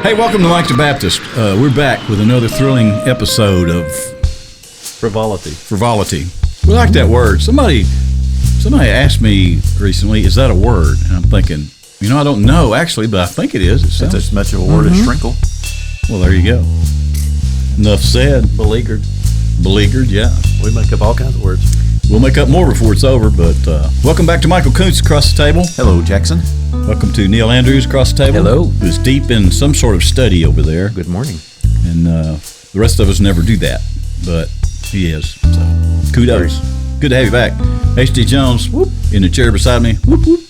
Hey, welcome to Mike the Baptist. We're back with another thrilling episode of Frivolity. We like that word. Somebody asked me recently, is that a word? And I'm thinking, I don't know actually, but I think it is. It's as much of a word as shrinkle. Well, there you go. Enough said. Beleaguered, yeah. We make up all kinds of words. We'll make up more before it's over, but welcome back to Michael Koontz across the table. Hello, Jackson. Welcome to Neil Andrews across the table. Hello. Who's deep in some sort of study over there. Good morning. And the rest of us never do that, but he is. So kudos. Good to have you back. H.D. Jones, whoop, in the chair beside me. Whoop, whoop.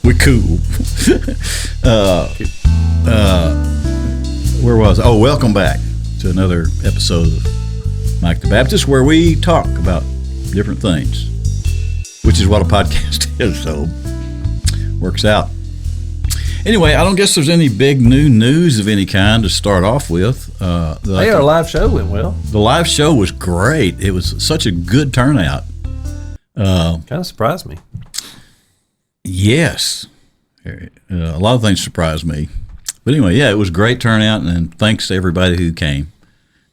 We're cool. Where was I? Oh, welcome back to another episode of Mike the Baptist, where we talk about different things, which is what a podcast is, so works out. Anyway, I don't guess there's any big new news of any kind to start off with. Our live show went well. The live show was great. It was such a good turnout. Kind of surprised me. Yes. A lot of things surprised me. But anyway, yeah, it was a great turnout, and thanks to everybody who came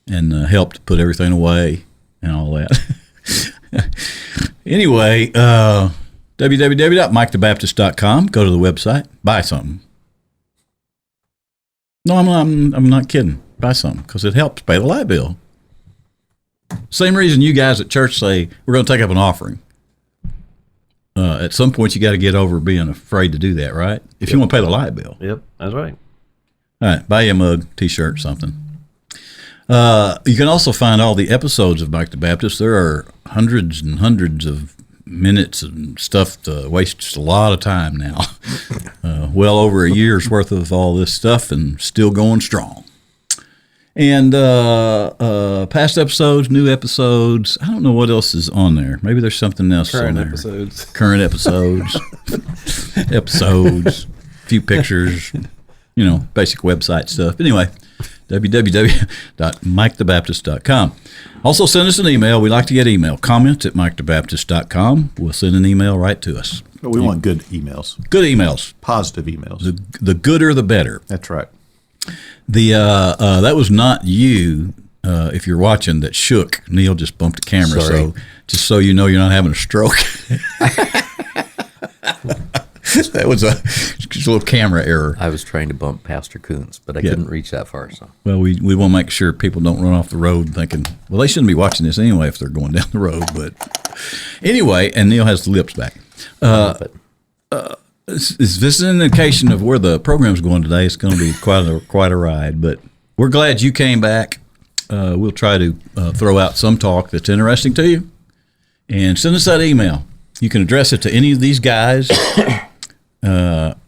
and helped put everything away and all that. Anyway, www.mikethebaptist.com. Go to the website. Buy something. No, I'm not kidding. Buy something because it helps pay the light bill. Same reason you guys at church say we're going to take up an offering. At some point, you got to get over being afraid to do that, right? If you want to pay the light bill. Yep, that's right. All right, buy you a mug, T-shirt, something. You can also find all the episodes of Mike the Baptist. There are hundreds and hundreds of minutes and stuff to waste just a lot of time now. Well over a year's worth of all this stuff and still going strong. And past episodes, new episodes. I don't know what else is on there. Maybe there's something else on there. Current episodes. Episodes. A few pictures. Basic website stuff. Anyway, www.mikethebaptist.com. Also, send us an email. We like to get email. Comments at mikethebaptist.com. We'll send an email right to us. We want good emails. Good emails. Positive emails. The gooder, the better. That's right. That was not you, if you're watching, that shook. Neil just bumped the camera. Sorry. So just so you know you're not having a stroke. That was a little camera error. I was trying to bump Pastor Koontz, but I couldn't reach that far. So, well, we want to make sure people don't run off the road thinking, well, they shouldn't be watching this anyway if they're going down the road. But anyway, and Neil has the lips back. This is an indication of where the program's going today. It's going to be quite a ride. But we're glad you came back. We'll try to throw out some talk that's interesting to you, and send us that email. You can address it to any of these guys.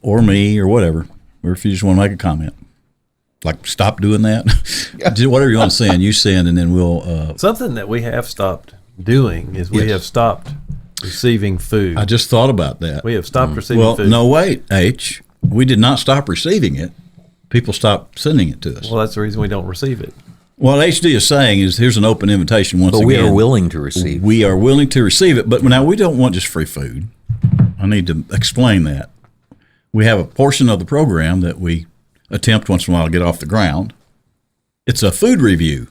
Or me, or whatever, or if you just want to make a comment, like stop doing that. Do whatever you want to send, you send, and then we'll. Something that we have stopped doing is we have stopped receiving food. I just thought about that. We have stopped receiving food. No, wait, H. We did not stop receiving it. People stopped sending it to us. Well, that's the reason we don't receive it. What HD is saying is here's an open invitation once again. But we are willing to receive. We are willing to receive it, but now we don't want just free food. I need to explain that. We have a portion of the program that we attempt once in a while to get off the ground. It's a food review.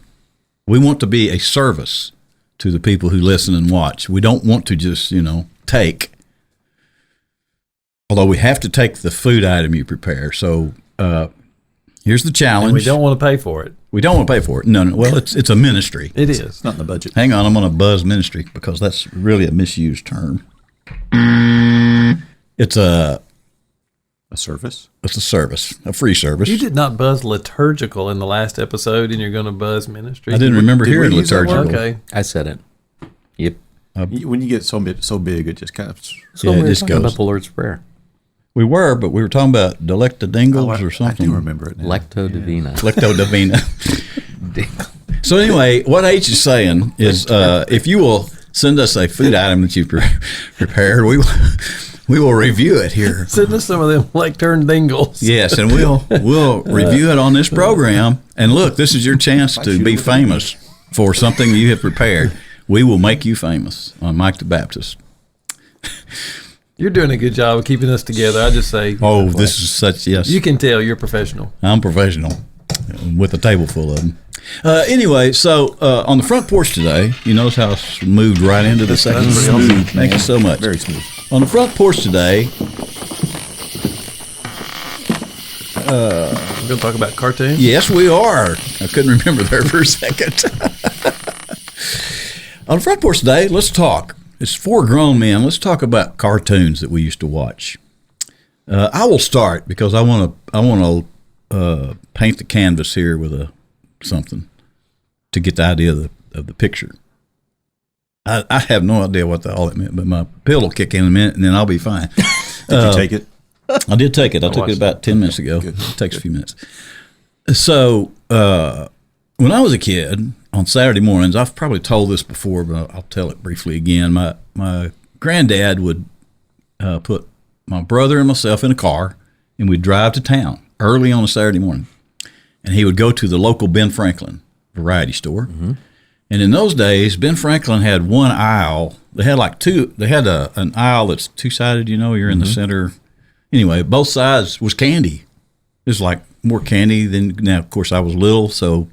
We want to be a service to the people who listen and watch. We don't want to just, take. Although we have to take the food item you prepare. So here's the challenge. And we don't want to pay for it. We don't want to pay for it. No. Well, it's a ministry. It is. It's not in the budget. Hang on, I'm going to buzz ministry because that's really a misused term. It's a service? It's a service, a free service. You did not buzz liturgical in the last episode, and you're going to buzz ministry? I didn't remember hearing liturgical. Okay. I said it. Yep. When you get so big, it just kind of... So we were talking about the Lord's Prayer. We were, but we were talking about Delecta Dingles or something. I do remember it now. Lecto Divina. Lecto Divina. So anyway, what H is saying is if you will send us a food item that you've prepared, we will review it here. Send us some of them lectern dingles. Yes, and we'll review it on this program. And look, this is your chance to be famous for something you have prepared. We will make you famous on Mike the Baptist. You're doing a good job of keeping us together. I just say. Oh, this is such, yes. You can tell you're professional. I'm professional with a table full of them. Anyway, so on the front porch today, you notice how it's moved right into the second. That's pretty awesome. Thank you so much. Very smooth. On the front porch today, We're going to talk about cartoons. yes, we are. I couldn't remember there for a second. On the front porch today, let's talk. It's 4 grown men. Let's talk about cartoons that we used to watch. I will start because I want to paint the canvas here with something to get the idea of the picture. I have no idea what all that meant, but my pill will kick in a minute, and then I'll be fine. Did you take it? I did take it. I took it about 10 minutes ago. Good. It takes a few minutes. So when I was a kid, on Saturday mornings, I've probably told this before, but I'll tell it briefly again. My granddad would put my brother and myself in a car, and we'd drive to town early on a Saturday morning. And he would go to the local Ben Franklin variety store. Mm-hmm. And in those days, Ben Franklin had one aisle. They had like two. They had an aisle that's two-sided, you're in the center. Anyway, both sides was candy. It was like more candy than, now, of course, I was little, so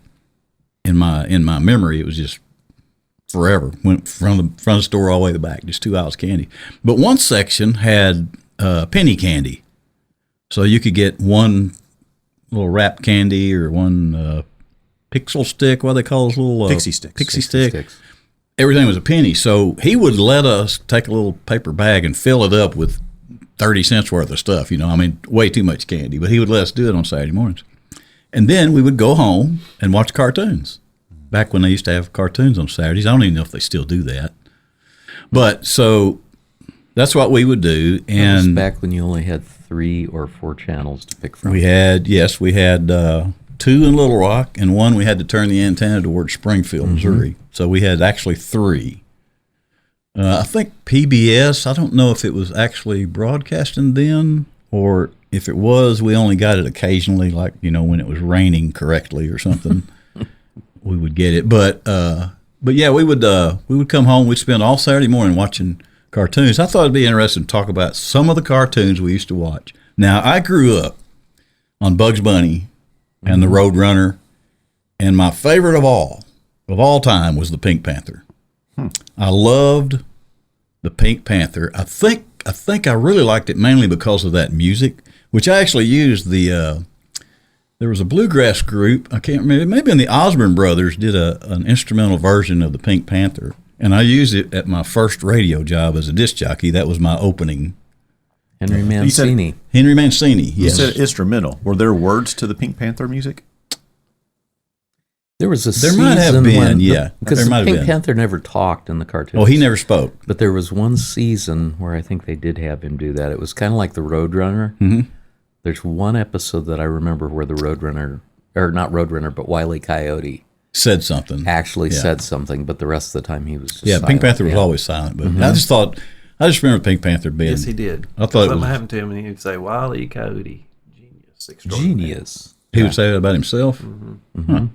in my memory, it was just forever. Went from the front of the store all the way to the back, just 2 aisles of candy. But one section had penny candy. So you could get one little wrapped candy or one pixel stick, what do they call those little Pixie sticks. Pixie stick. Everything was a penny. So he would let us take a little paper bag and fill it up with 30 cents worth of stuff, way too much candy. But he would let us do it on Saturday mornings. And then we would go home and watch cartoons. Back when they used to have cartoons on Saturdays. I don't even know if they still do that. But so that's what we would do. That And was back when you only had 3 or 4 channels to pick from. we had 2 in Little Rock, and one we had to turn the antenna towards Springfield, Missouri. So we had actually 3. I think PBS, I don't know if it was actually broadcasting then, or if it was, we only got it occasionally, like, when it was raining correctly or something, we would get it. But yeah, we would come home, we'd spend all Saturday morning watching cartoons. I thought it'd be interesting to talk about some of the cartoons we used to watch. Now, I grew up on Bugs Bunny and the Roadrunner, and my favorite of all time was the Pink Panther. I loved the Pink Panther. I think I really liked it mainly because of that music, which I actually used there was a bluegrass group, I can't remember, maybe the Osborne Brothers did an instrumental version of the Pink Panther, and I used it at my first radio job as a disc jockey. That was my opening. Henry Mancini. Henry Mancini, yes. You said instrumental. Were there words to the Pink Panther music? There was a There season might have been, when yeah. because There might the have Pink been. Panther never talked in the cartoon. Oh, he never spoke. But there was one season where I think they did have him do that. It was kind of like the Roadrunner. Mm-hmm. There's one episode that I remember where the Roadrunner, or not Roadrunner, but Wile E. Coyote Said something. actually said something, but the rest of the time he was just Yeah, silent. Pink Panther was always silent, but I just remember Pink Panther being. Yes, he did. I thought it Something was. happened to him, and he would say, Wile E. Coyote, genius, extraordinary. Genius. He would say that about himself. Huh.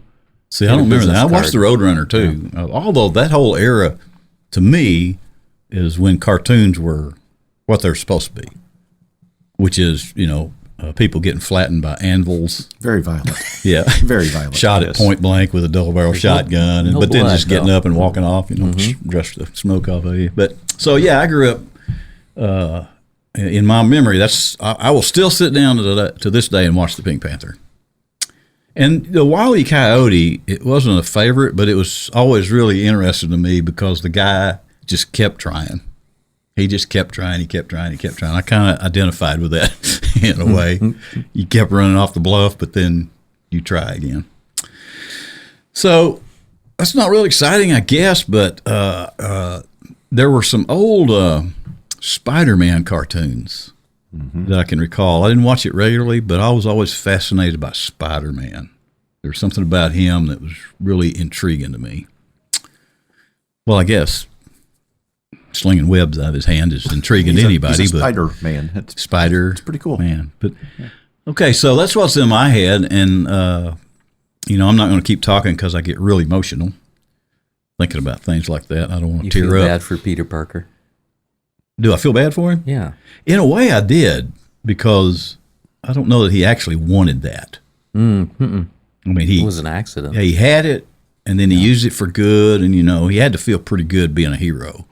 See, I Had a don't remember that. business I watched the card. Roadrunner too. Although that whole era, to me, is when cartoons were what they're supposed to be, which is people getting flattened by anvils. Very violent. Yeah, Very violent. shot at point blank with a double barrel shotgun, no but then blood, just getting though. up and walking off, brush the smoke off of you. But so yeah, I grew up. In my memory, I will still sit down to this day and watch the Pink Panther. And the Wile E. Coyote, it wasn't a favorite, but it was always really interesting to me because the guy just kept trying. He just kept trying. He kept trying. He kept trying. I kind of identified with that in a way. You kept running off the bluff, but then you try again. So that's not really exciting, I guess, but there were some old Spider-Man cartoons that I can recall. I didn't watch it regularly, but I was always fascinated by Spider-Man. There was something about him that was really intriguing to me. Well, I guess slinging webs out of his hand is intriguing to anybody. He's a but Spider-Man. It's pretty cool. Man. But, okay, so that's what's in my head, and I'm not going to keep talking because I get really emotional thinking about things like that. I don't want You to feel tear up. bad for Peter Parker? Do I feel bad for him? Yeah. In a way, I did, because I don't know that he actually wanted that. I mean, It was an accident. he had it, and then he used it for good, and he had to feel pretty good being a hero.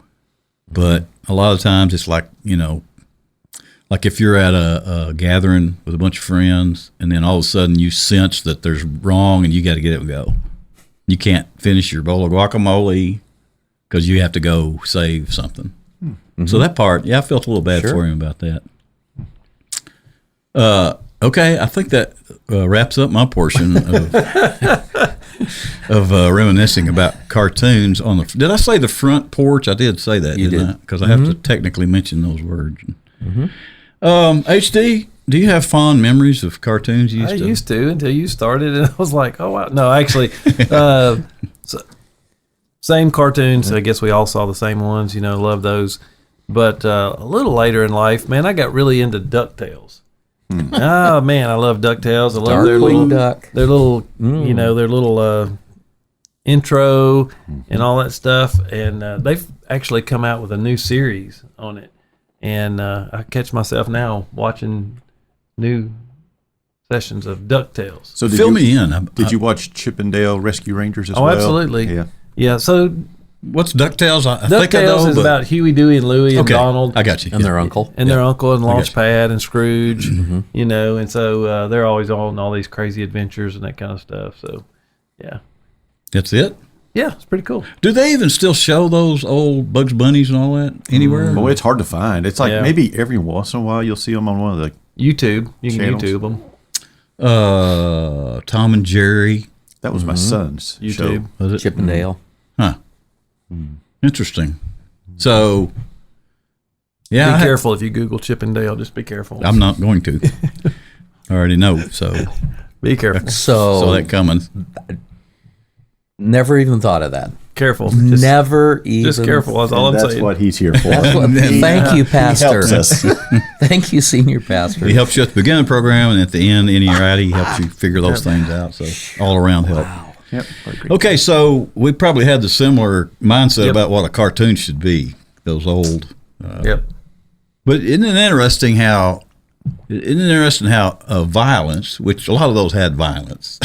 But a lot of times, it's like like if you're at a gathering with a bunch of friends, and then all of a sudden you sense that there's wrong, and you got to get up and go. You can't finish your bowl of guacamole because you have to go save something. So that part, I felt a little bad for him about that. Okay, I think that wraps up my portion of reminiscing about cartoons on the. Did I say the front porch? I did say that, didn't I? Because I have to technically mention those words. HD, do you have fond memories of cartoons? I used to until you started, and I was like, oh wow. No, actually, same cartoons. I guess we all saw the same ones. Love those. But a little later in life, man, I got really into DuckTales. Oh man, I love DuckTales. I love their little duck. their little their little intro and all that stuff. And they've actually come out with a new series on it. And I catch myself now watching new sessions of DuckTales. So Fill me in. Did you watch Chip and Dale Rescue Rangers as well? Oh, absolutely. Yeah. So what's DuckTales? I think I know, DuckTales is about Huey, Dewey, and Louie and Donald. I got you. And their uncle. And their uncle and Launchpad and Scrooge, and so they're always on all these crazy adventures and that kind of stuff. So, yeah. That's it? Yeah, it's pretty cool. Do they even still show those old Bugs Bunnies and all that anywhere? Well, it's hard to find. It's like maybe every once in a while you'll see them on one of the YouTube. You can channels. YouTube them. Tom and Jerry. That was my son's YouTube. show. Was it? Chip and Dale. Huh. Interesting. So, yeah. Be careful if you Google Chip and Dale. Just be careful. I'm not going to. I already know. So Be careful. so that coming. Never even thought of that. Careful. Never even. Just careful. That's all I'm That's saying. what he's here for. Thank you, Pastor. He helps us. Thank you, Senior Pastor. He helps you at the beginning of the program, and at the end, Inny or Outty, he helps you figure those things out. So all around help. Yep. Okay, so we probably had the similar mindset about what a cartoon should be. Those old. Yep. But isn't it interesting how violence, which a lot of those had violence,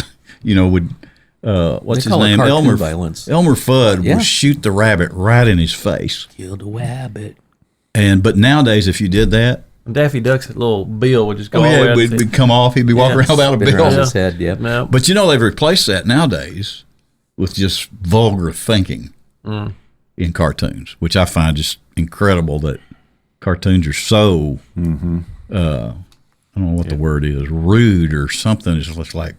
would what's They his call it name? cartoon violence. Elmer Fudd Yeah. would shoot the rabbit right in his face. Killed a rabbit. But nowadays, if you did that, Daffy Duck's little bill would just go all the way out. we'd come off. He'd be walking around without a Spin around bill. his head, yep. No. But they've replaced that nowadays with just vulgar thinking in cartoons, which I find just incredible that cartoons are so, I don't know what the word is, rude or something. It's just like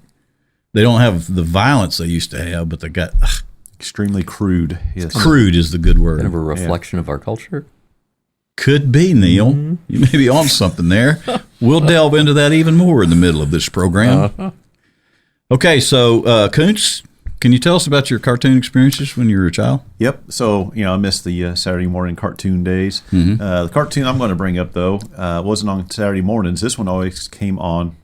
they don't have the violence they used to have, but they got Extremely crude. Yes. crude is the good word. Kind of a reflection of our culture. Could be, Neil. You may be on something there. We'll delve into that even more in the middle of this program. Okay, so Koontz, can you tell us about your cartoon experiences when you were a child? Yep. So, I missed the Saturday morning cartoon days. The cartoon I'm going to bring up, though, wasn't on Saturday mornings. This one always came on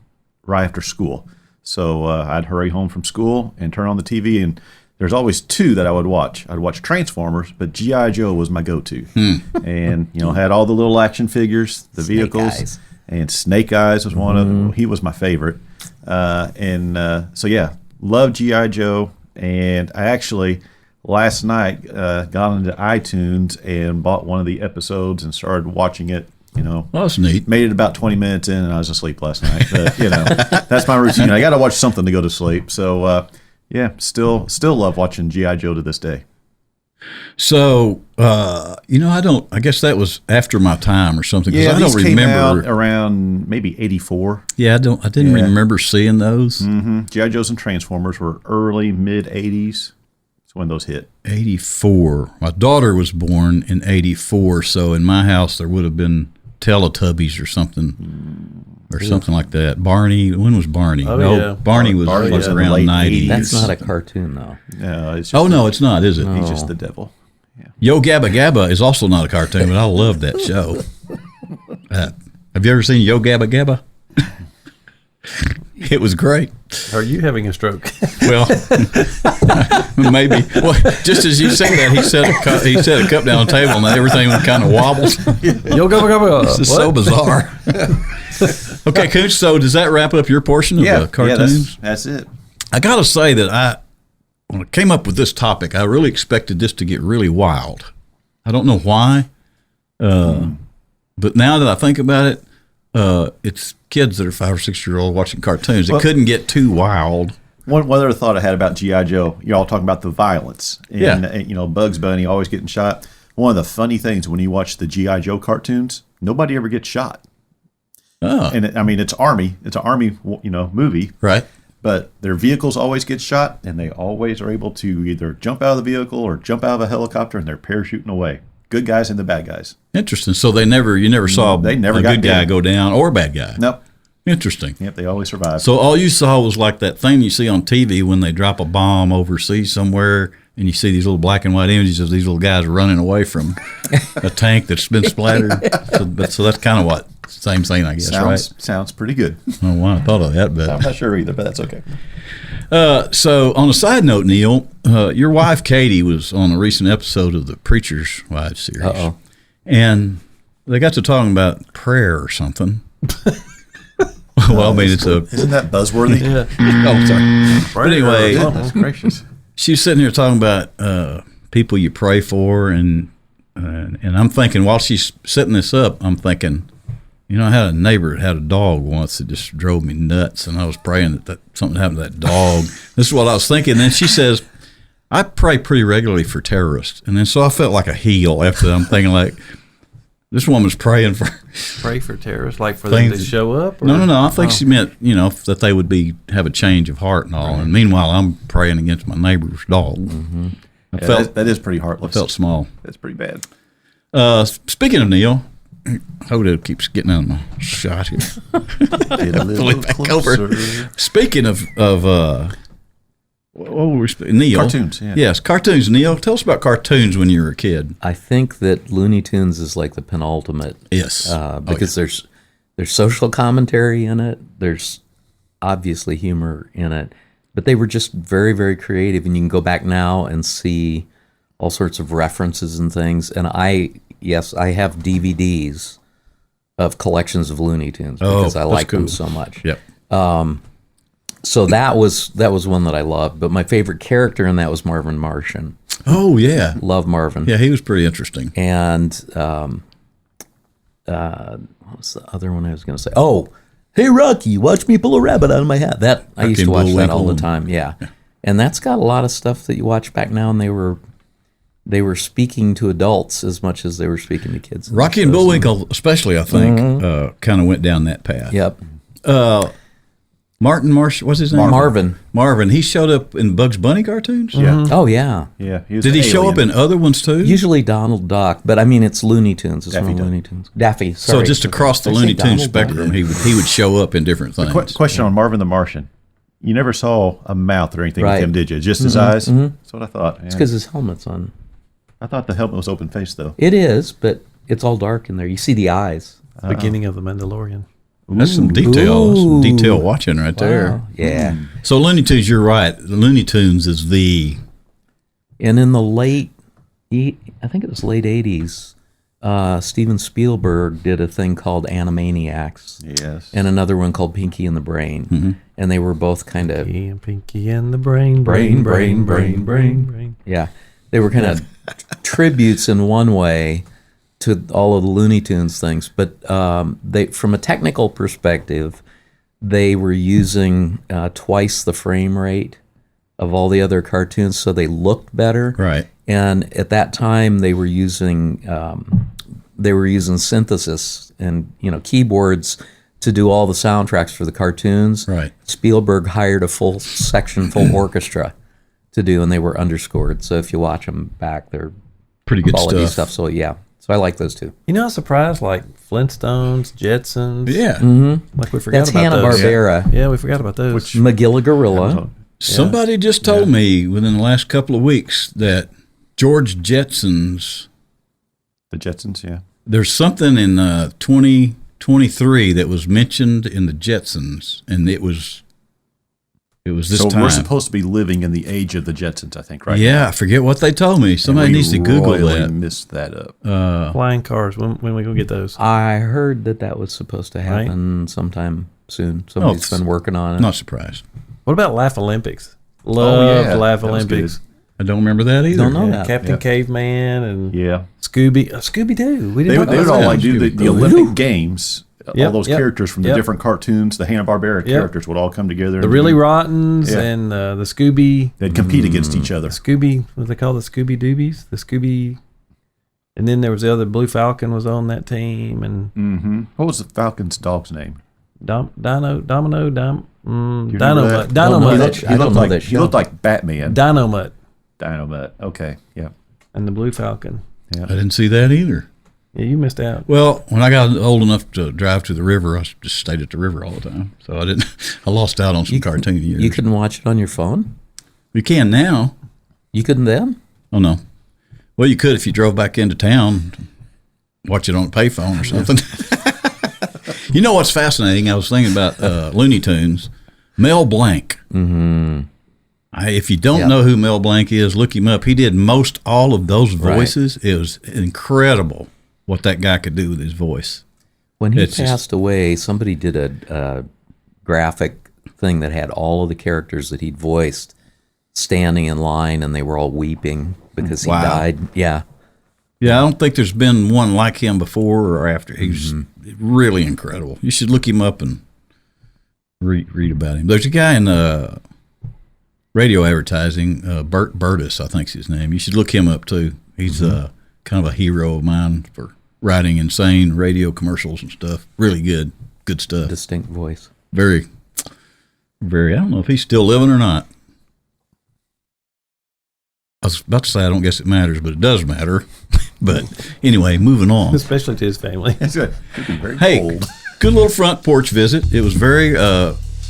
right after school. So I'd hurry home from school and turn on the TV, and there's always two that I would watch. I'd watch Transformers, but G.I. Joe was my go-to. And, had all the little action figures, the vehicles. Eyes. And Snake Eyes was one of them. He was my favorite. So, yeah, love G.I. Joe. And I actually, last night, got into iTunes and bought one of the episodes and started watching it. Well, that's neat. Made it about 20 minutes in, and I was asleep last night. But, that's my routine. I got to watch something to go to sleep. So, yeah, still love watching G.I. Joe to this day. So, I guess that was after my time or something. Yeah, I don't these came remember. out around maybe 84. Yeah, I didn't remember seeing those. G.I. Joes and Transformers were early, mid-80s. That's when those hit. 84. My daughter was born in 84, so in my house there would have been Teletubbies or something. Or something like that. Barney, when was Barney? Oh, no, yeah. Barney was Barney was in the around late 90. 80s. That's not a cartoon, though. No, it's just Oh, no, it's not, is it? he's just the devil. Yo Gabba Gabba is also not a cartoon, but I love that show. Have you ever seen Yo Gabba Gabba? It was great. Are you having a stroke? Well, maybe. Well, just as you said that, he set a cup down on the table, and everything kind of wobbles. Yo, go. This is so bizarre. Okay, Koontz, so does that wrap up your portion of cartoons? Yeah, that's it. I got to say that when I came up with this topic, I really expected this to get really wild. I don't know why, but now that I think about it, it's kids that are 5 or 6 year old watching cartoons. It couldn't get too wild. One other thought I had about G.I. Joe, you're all talking about the violence. And, Bugs Bunny always getting shot. One of the funny things when you watch the G.I. Joe cartoons, nobody ever gets shot. Oh. And it's Army. It's an Army, movie. Right. But their vehicles always get shot, and they always are able to either jump out of the vehicle or jump out of a helicopter, and they're parachuting away. Good guys and the bad guys. Interesting. So you never saw a good guy go down or a bad guy. Nope. Interesting. Yep, they always survive. So all you saw was like that thing you see on TV when they drop a bomb overseas somewhere, and you see these little black and white images of these little guys running away from a tank that's been splattered. So that's kind of what same thing, I guess, right? Sounds pretty good. I don't know why I thought of that, but I'm not sure either, but that's okay. So on a side note, Neil, your wife Katie was on a recent episode of the Preacher's Wives series. Uh-oh. And they got to talking about prayer or something. Well, I mean, isn't that buzzworthy? Yeah. Oh, sorry. But anyway, Goodness gracious. she was sitting here talking about people you pray for, and I'm thinking while she's setting this up, I'm thinking, I had a neighbor that had a dog once that just drove me nuts, and I was praying that something happened to that dog. This is what I was thinking. And then she says, I pray pretty regularly for terrorists. And then so I felt like a heel after that. I'm thinking like, this woman's praying for... Pray for terrorists, like for them to show up? Or? No. I think she meant, that they would have a change of heart and all. Right. And meanwhile, I'm praying against my neighbor's dog. Mm-hmm. That is pretty heartless. I felt small. That's pretty bad. Speaking of Neil... Hodo keeps getting out of my shot here. Get a little closer. Speaking of what were we Neil? Cartoons, yeah. Yes, cartoons. Neil, tell us about cartoons when you were a kid. I think that Looney Tunes is like the penultimate. Yes. Because there's social commentary in it. There's obviously humor in it. But they were just very, very creative. And you can go back now and see all sorts of references and things. And I have DVDs of collections of Looney Tunes because I like them so much. Yep. So that was one that I loved. But my favorite character in that was Marvin Martian. Oh, yeah. Love Marvin. Yeah, he was pretty interesting. And what was the other one I was going to say? Oh, hey, Rocky, watch me pull a rabbit out of my hat. I used to watch that all the time, yeah. And that's got a lot of stuff that you watch back now, and they were speaking to adults as much as they were speaking to kids. Rocky and Bullwinkle, especially, I think, kind of went down that path. Yep. Martin Marsh, what's his name? Marvin. He showed up in Bugs Bunny cartoons? Yeah. Oh, yeah. Yeah. Did he show up in other ones, too? Usually Donald Duck, but I mean, it's Looney Tunes. It's Daffy from Duck. Looney Tunes. Daffy, sorry. So just across the Looney Tunes spectrum, he would show up in different things. Question on Marvin the Martian. You never saw a mouth or anything with him, did you? Just his eyes? That's what I thought. It's because his helmet's on. I thought the helmet was open face, though. It is, but it's all dark in there. You see the eyes. Beginning of The Mandalorian. That's some detail watching right there. Yeah. So Looney Tunes, you're right. The Looney Tunes is the... And in the I think it was late 80s, Steven Spielberg did a thing called Animaniacs. Yes. And another one called Pinky and the Brain. Mm-hmm. And they were both kind of... Pinky and the Brain. Yeah. They were kind of tributes in one way to all of the Looney Tunes things, but from a technical perspective, they were using twice the frame rate of all the other cartoons, so they looked better. Right. And at that time, they were using synthesis and keyboards to do all the soundtracks for the cartoons. Right. Spielberg hired a full orchestra to do, and they were underscored. So if you watch them back, they're pretty good quality stuff. So yeah. So I like those two. I was surprised, like Flintstones, Jetsons. Yeah. Mm-hmm. Like we forgot That's about those. Hanna-Barbera. Yeah, we forgot about those. Magilla Gorilla. Somebody just told me within the last couple of weeks that George Jetson's... The Jetsons, yeah. There's something in 2023 that was mentioned in the Jetsons, and it was It was this So time. we're supposed to be living in the age of the Jetsons, I think, right? Yeah, I forget what they told me. Somebody needs to Google that. Missed that up. Flying cars. When we gonna get those? I heard that was supposed to happen sometime soon. Somebody's been working on it. Not surprised. What about Laugh Olympics? Loved Laugh that was Olympics. I don't remember that either. Don't know that. Captain Caveman and Yeah. Scooby Doo. We They didn't would talk all about like that. do the Olympic Games. Yep, All those yep, characters from the yep. different cartoons, the Hanna-Barbera characters would all come together. The and Really Rottens Yeah. and the Scooby. they'd compete against each other. Scooby, what they call the Scooby Doobies? The Scooby. And then there was the other Blue Falcon was on that team. And Mm-hmm. What was the Falcon's dog's name? Dynamite. He looked like Batman. Dynamite. Dynamite. Okay. Yeah. And the Blue Falcon. I didn't see that either. Yeah, you missed out. Well, when I got old enough to drive to the river, I just stayed at the river all the time. So I lost out on some cartoon years. You couldn't watch it on your phone? You can now. You couldn't then? Oh, no. Well, you could if you drove back into town, watch it on a payphone or something. You know what's fascinating? I was thinking about Looney Tunes. Mel Blanc. Mm-hmm. If you don't know who Mel Blanc is, look him up. He did most all of those voices. Right. It was incredible what that guy could do with his voice. When he passed away, somebody did a graphic thing that had all of the characters that he'd voiced standing in line, and they were all weeping because he died. Yeah. Yeah, I don't think there's been one like him before or after. He's really incredible. You should look him up and read about him. There's a guy in radio advertising, Bert Burtis, I think's his name. You should look him up too. He's kind of a hero of mine for writing insane radio commercials and stuff. Really good stuff. Distinct voice. Very, very. I don't know if he's still living or not. I was about to say I don't guess it matters, but it does matter. But anyway, moving on. Especially to his family. Hey, good little front porch visit. It was very,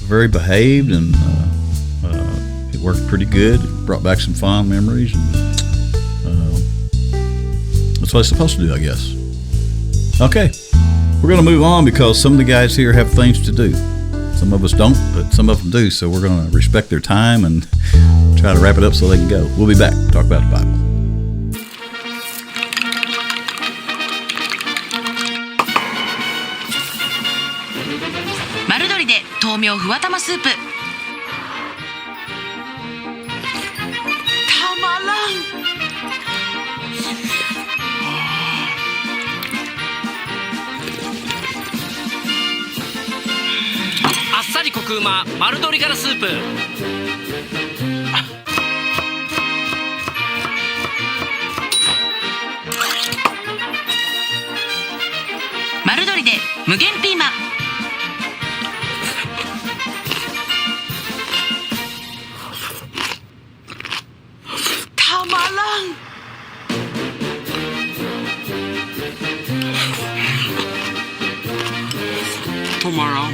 very behaved, and it worked pretty good. It brought back some fond memories, and that's what it's supposed to do, I guess. Okay, we're going to move on because some of the guys here have things to do. Some of us don't, but some of them do, so we're going to respect their time and try to wrap it up so they can go. We'll be back to talk about the Bible.豆苗ふわたまスープたまらん。あっさりコクうま丸鶏ガラスープ。丸鶏で無限ピーマン。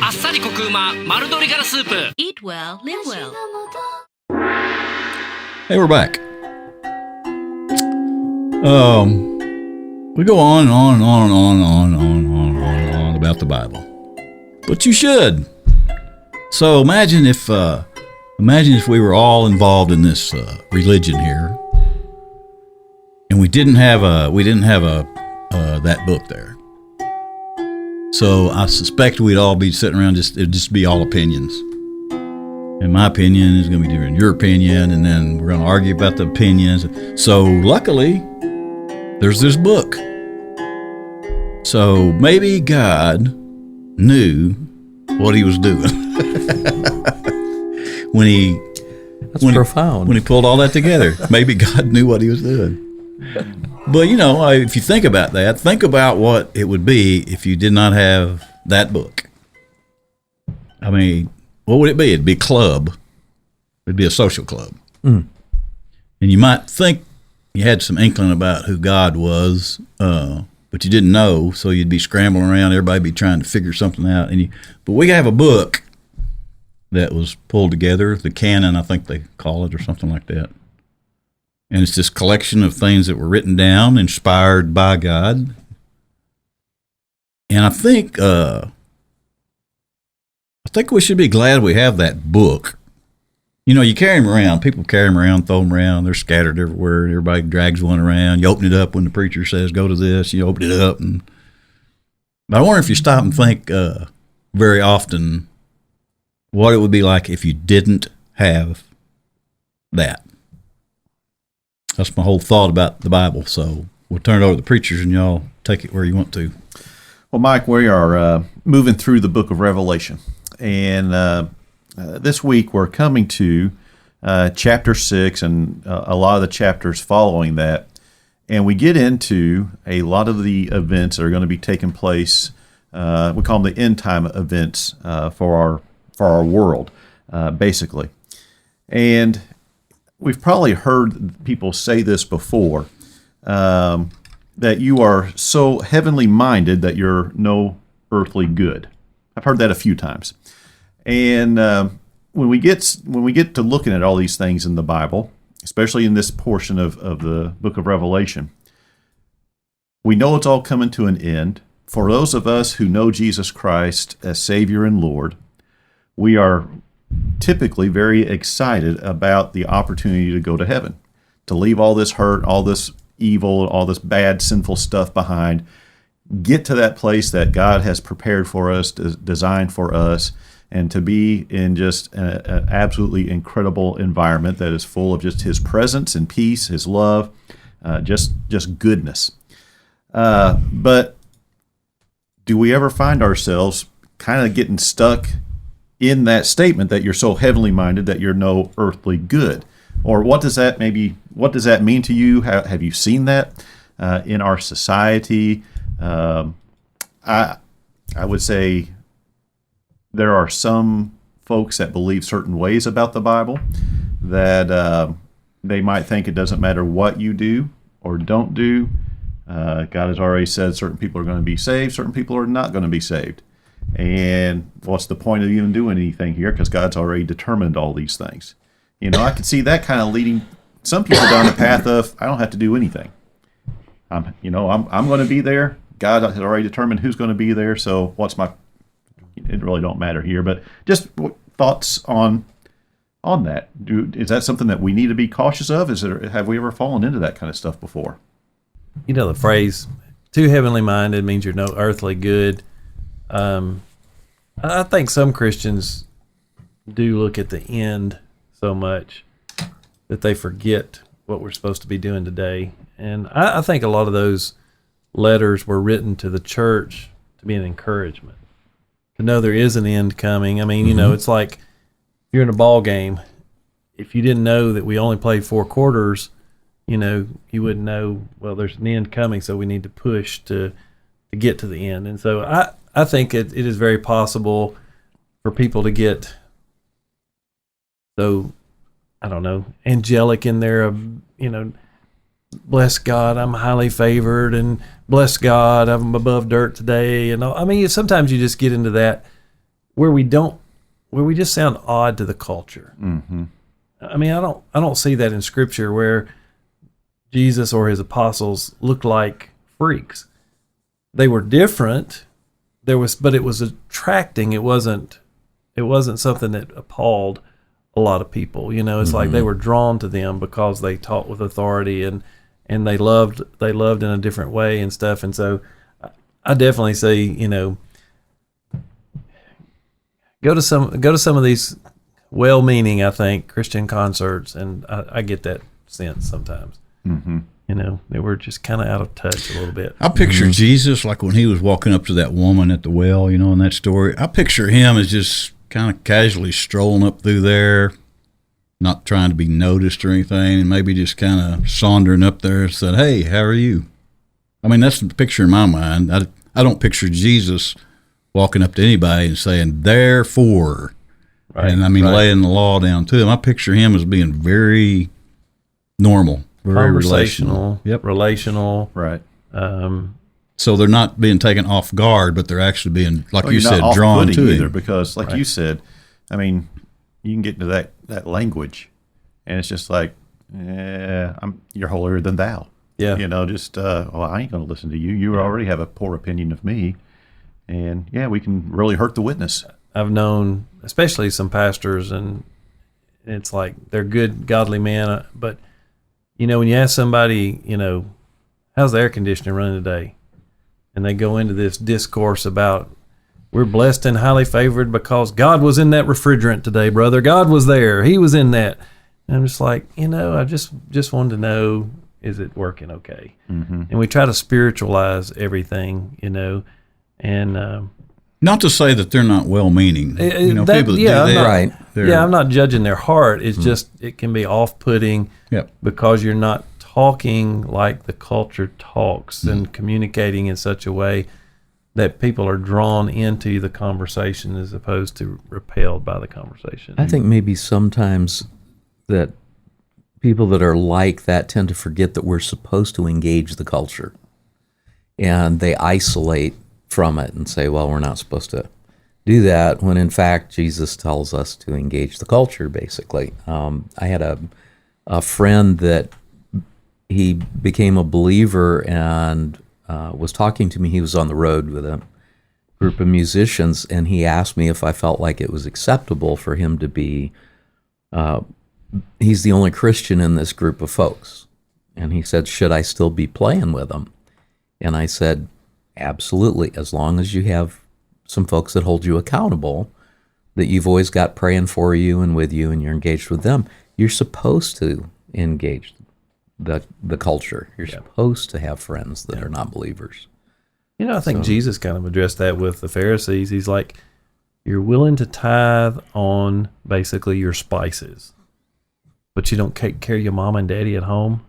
あっさりコクうま丸鶏ガラスープ。 Eat well, live well. Hey, we're back. We go on and on and on and on and on and on and on about the Bible, but you should. So imagine if we were all involved in this religion here, and we didn't have that book there. So I suspect we'd all be sitting around, it'd just be all opinions. And my opinion is going to be different than your opinion, and then we're going to argue about the opinions. So luckily, there's this book. So maybe God knew what he was doing That's profound. When he pulled all that together. Maybe God knew what he was doing. But, if you think about that, think about what it would be if you did not have that book. I mean, what would it be? It'd be a club. It'd be a social club. And you might think you had some inkling about who God was, but you didn't know, so you'd be scrambling around. Everybody'd be trying to figure something out. But we have a book that was pulled together, the canon, I think they call it, or something like that. And it's this collection of things that were written down, inspired by God. And I think we should be glad we have that book, You carry them around. People carry them around, throw them around. They're scattered everywhere. Everybody drags one around. You open it up when the preacher says, go to this. You open it up. But I wonder if you stop and think very often what it would be like if you didn't have that. That's my whole thought about the Bible. So we'll turn it over to the preachers, and y'all take it where you want to. Well, Mike, we are moving through the book of Revelation. And this week we're coming to chapter 6 and a lot of the chapters following that. And we get into a lot of the events that are going to be taking place. We call them the end time events for our world, basically. And we've probably heard people say this before, that you are so heavenly minded that you're no earthly good. I've heard that a few times. And when we get to looking at all these things in the Bible, especially in this portion of the book of Revelation, we know it's all coming to an end. For those of us who know Jesus Christ as Savior and Lord, we are typically very excited about the opportunity to go to heaven, to leave all this hurt, all this evil, all this bad, sinful stuff behind, get to that place that God has prepared for us, designed for us, and to be in just an absolutely incredible environment that is full of just His presence and peace, His love, just goodness. But do we ever find ourselves kind of getting stuck in that statement that you're so heavenly minded that you're no earthly good? Or what does that mean to you? Have you seen that in our society? I would say there are some folks that believe certain ways about the Bible, that they might think it doesn't matter what you do or don't do. God has already said certain people are going to be saved, certain people are not going to be saved. And what's the point of even doing anything here? Because God's already determined all these things. I could see that kind of leading some people down the path of, I don't have to do anything. I'm going to be there. God has already determined who's going to be there. So it really don't matter here. But just thoughts on that. Is that something that we need to be cautious of? Have we ever fallen into that kind of stuff before? The phrase "too heavenly minded" means you're no earthly good. I think some Christians do look at the end so much that they forget what we're supposed to be doing today. And I think a lot of those letters were written to the church to be an encouragement, to know there is an end coming. I mean, it's like you're in a ball game. If you didn't know that we only played 4 quarters, you wouldn't know, well, there's an end coming, so we need to push to get to the end. And so I think it is very possible for people to get so, I don't know, angelic in there, bless God, I'm highly favored, and bless God, I'm above dirt today. And I mean, sometimes you just get into that where we just sound odd to the culture. Mm-hmm. I mean, I don't see that in Scripture where Jesus or his apostles looked like freaks. They were different. But it was attracting. It wasn't something that appalled a lot of people. It's like they were drawn to them because they taught with authority and they loved in a different way and stuff. And so I definitely say, go to some of these well-meaning, I think, Christian concerts, and I get that sense sometimes. Mm-hmm. They were just kind of out of touch a little bit. I picture Jesus like when he was walking up to that woman at the well, in that story. I picture him as just kind of casually strolling up through there, not trying to be noticed or anything, and maybe just kind of sauntering up there and said, "Hey, how are you?" I mean, that's the picture in my mind. I don't picture Jesus walking up to anybody and saying, "Therefore," right, and laying the law down to him. I picture him as being very normal. Very relational. Yep. Relational. Right. So they're not being taken off guard, but they're actually being, like you said, drawn to either, him. because, like you said, I mean, you can get into that language, and it's just like, you're holier than thou. Yeah. I ain't going to listen to you. You already have a poor opinion of me, and we can really hurt the witness. I've known, especially some pastors, and it's like they're good, godly men. But, when you ask somebody, how's the air conditioner running today? And they go into this discourse about, we're blessed and highly favored because God was in that refrigerant today, brother. God was there. He was in that. And I'm just like, I just wanted to know, is it working okay? Mm-hmm. And we try to spiritualize everything, and not to say that they're not well-meaning. People that do that, right? Yeah, I'm not judging their heart. It's just it can be off-putting because you're not talking like the culture talks and communicating in such a way that people are drawn into the conversation as opposed to repelled by the conversation. I think maybe sometimes that people that are like that tend to forget that we're supposed to engage the culture, and they isolate from it and say, well, we're not supposed to do that, when in fact Jesus tells us to engage the culture, basically. I had a friend that he became a believer and was talking to me. He was on the road with a group of musicians, and he asked me if I felt like it was acceptable for him to be, he's the only Christian in this group of folks. And he said, should I still be playing with them? And I said, absolutely, as long as you have some folks that hold you accountable, that you've always got praying for you and with you, and you're engaged with them. You're supposed to engage the culture. You're supposed to have friends that are not believers. I think Jesus kind of addressed that with the Pharisees. He's like, you're willing to tithe on basically your spices, but you don't take care of your mom and daddy at home.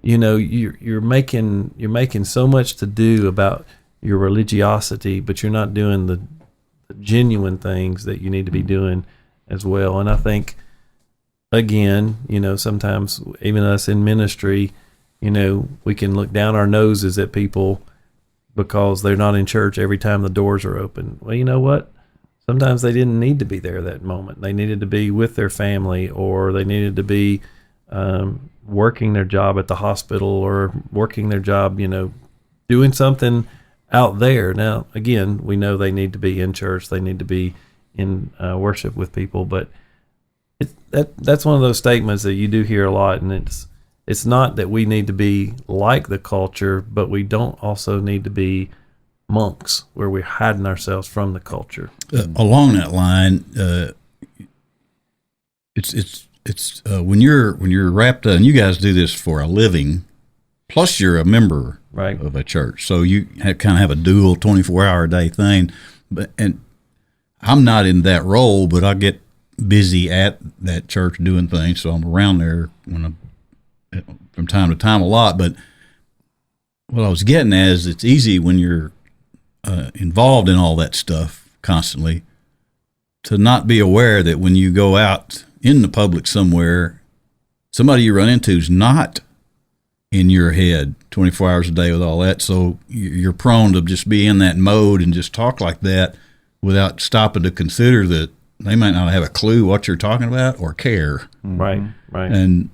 You're making so much to do about your religiosity, but you're not doing the genuine things that you need to be doing as well. And I think, again, sometimes even us in ministry, we can look down our noses at people because they're not in church every time the doors are open. Well, you know what? Sometimes they didn't need to be there that moment. They needed to be with their family, or they needed to be working their job at the hospital, or working their job, doing something out there. Now, again, we know they need to be in church. They need to be in worship with people, but that's one of those statements that you do hear a lot, and it's not that we need to be like the culture, but we don't also need to be monks where we're hiding ourselves from the culture. Along that line, it's when you're wrapped up, and you guys do this for a living, plus you're a member of a church, so you kind of have a dual 24-hour-a-day thing. And I'm not in that role, but I get busy at that church doing things, so I'm around there from time to time a lot. But what I was getting at is, it's easy when you're involved in all that stuff constantly to not be aware that when you go out in the public somewhere, somebody you run into is not in your head 24 hours a day with all that. So you're prone to just be in that mode and just talk like that without stopping to consider that they might not have a clue what you're talking about or care. Right. And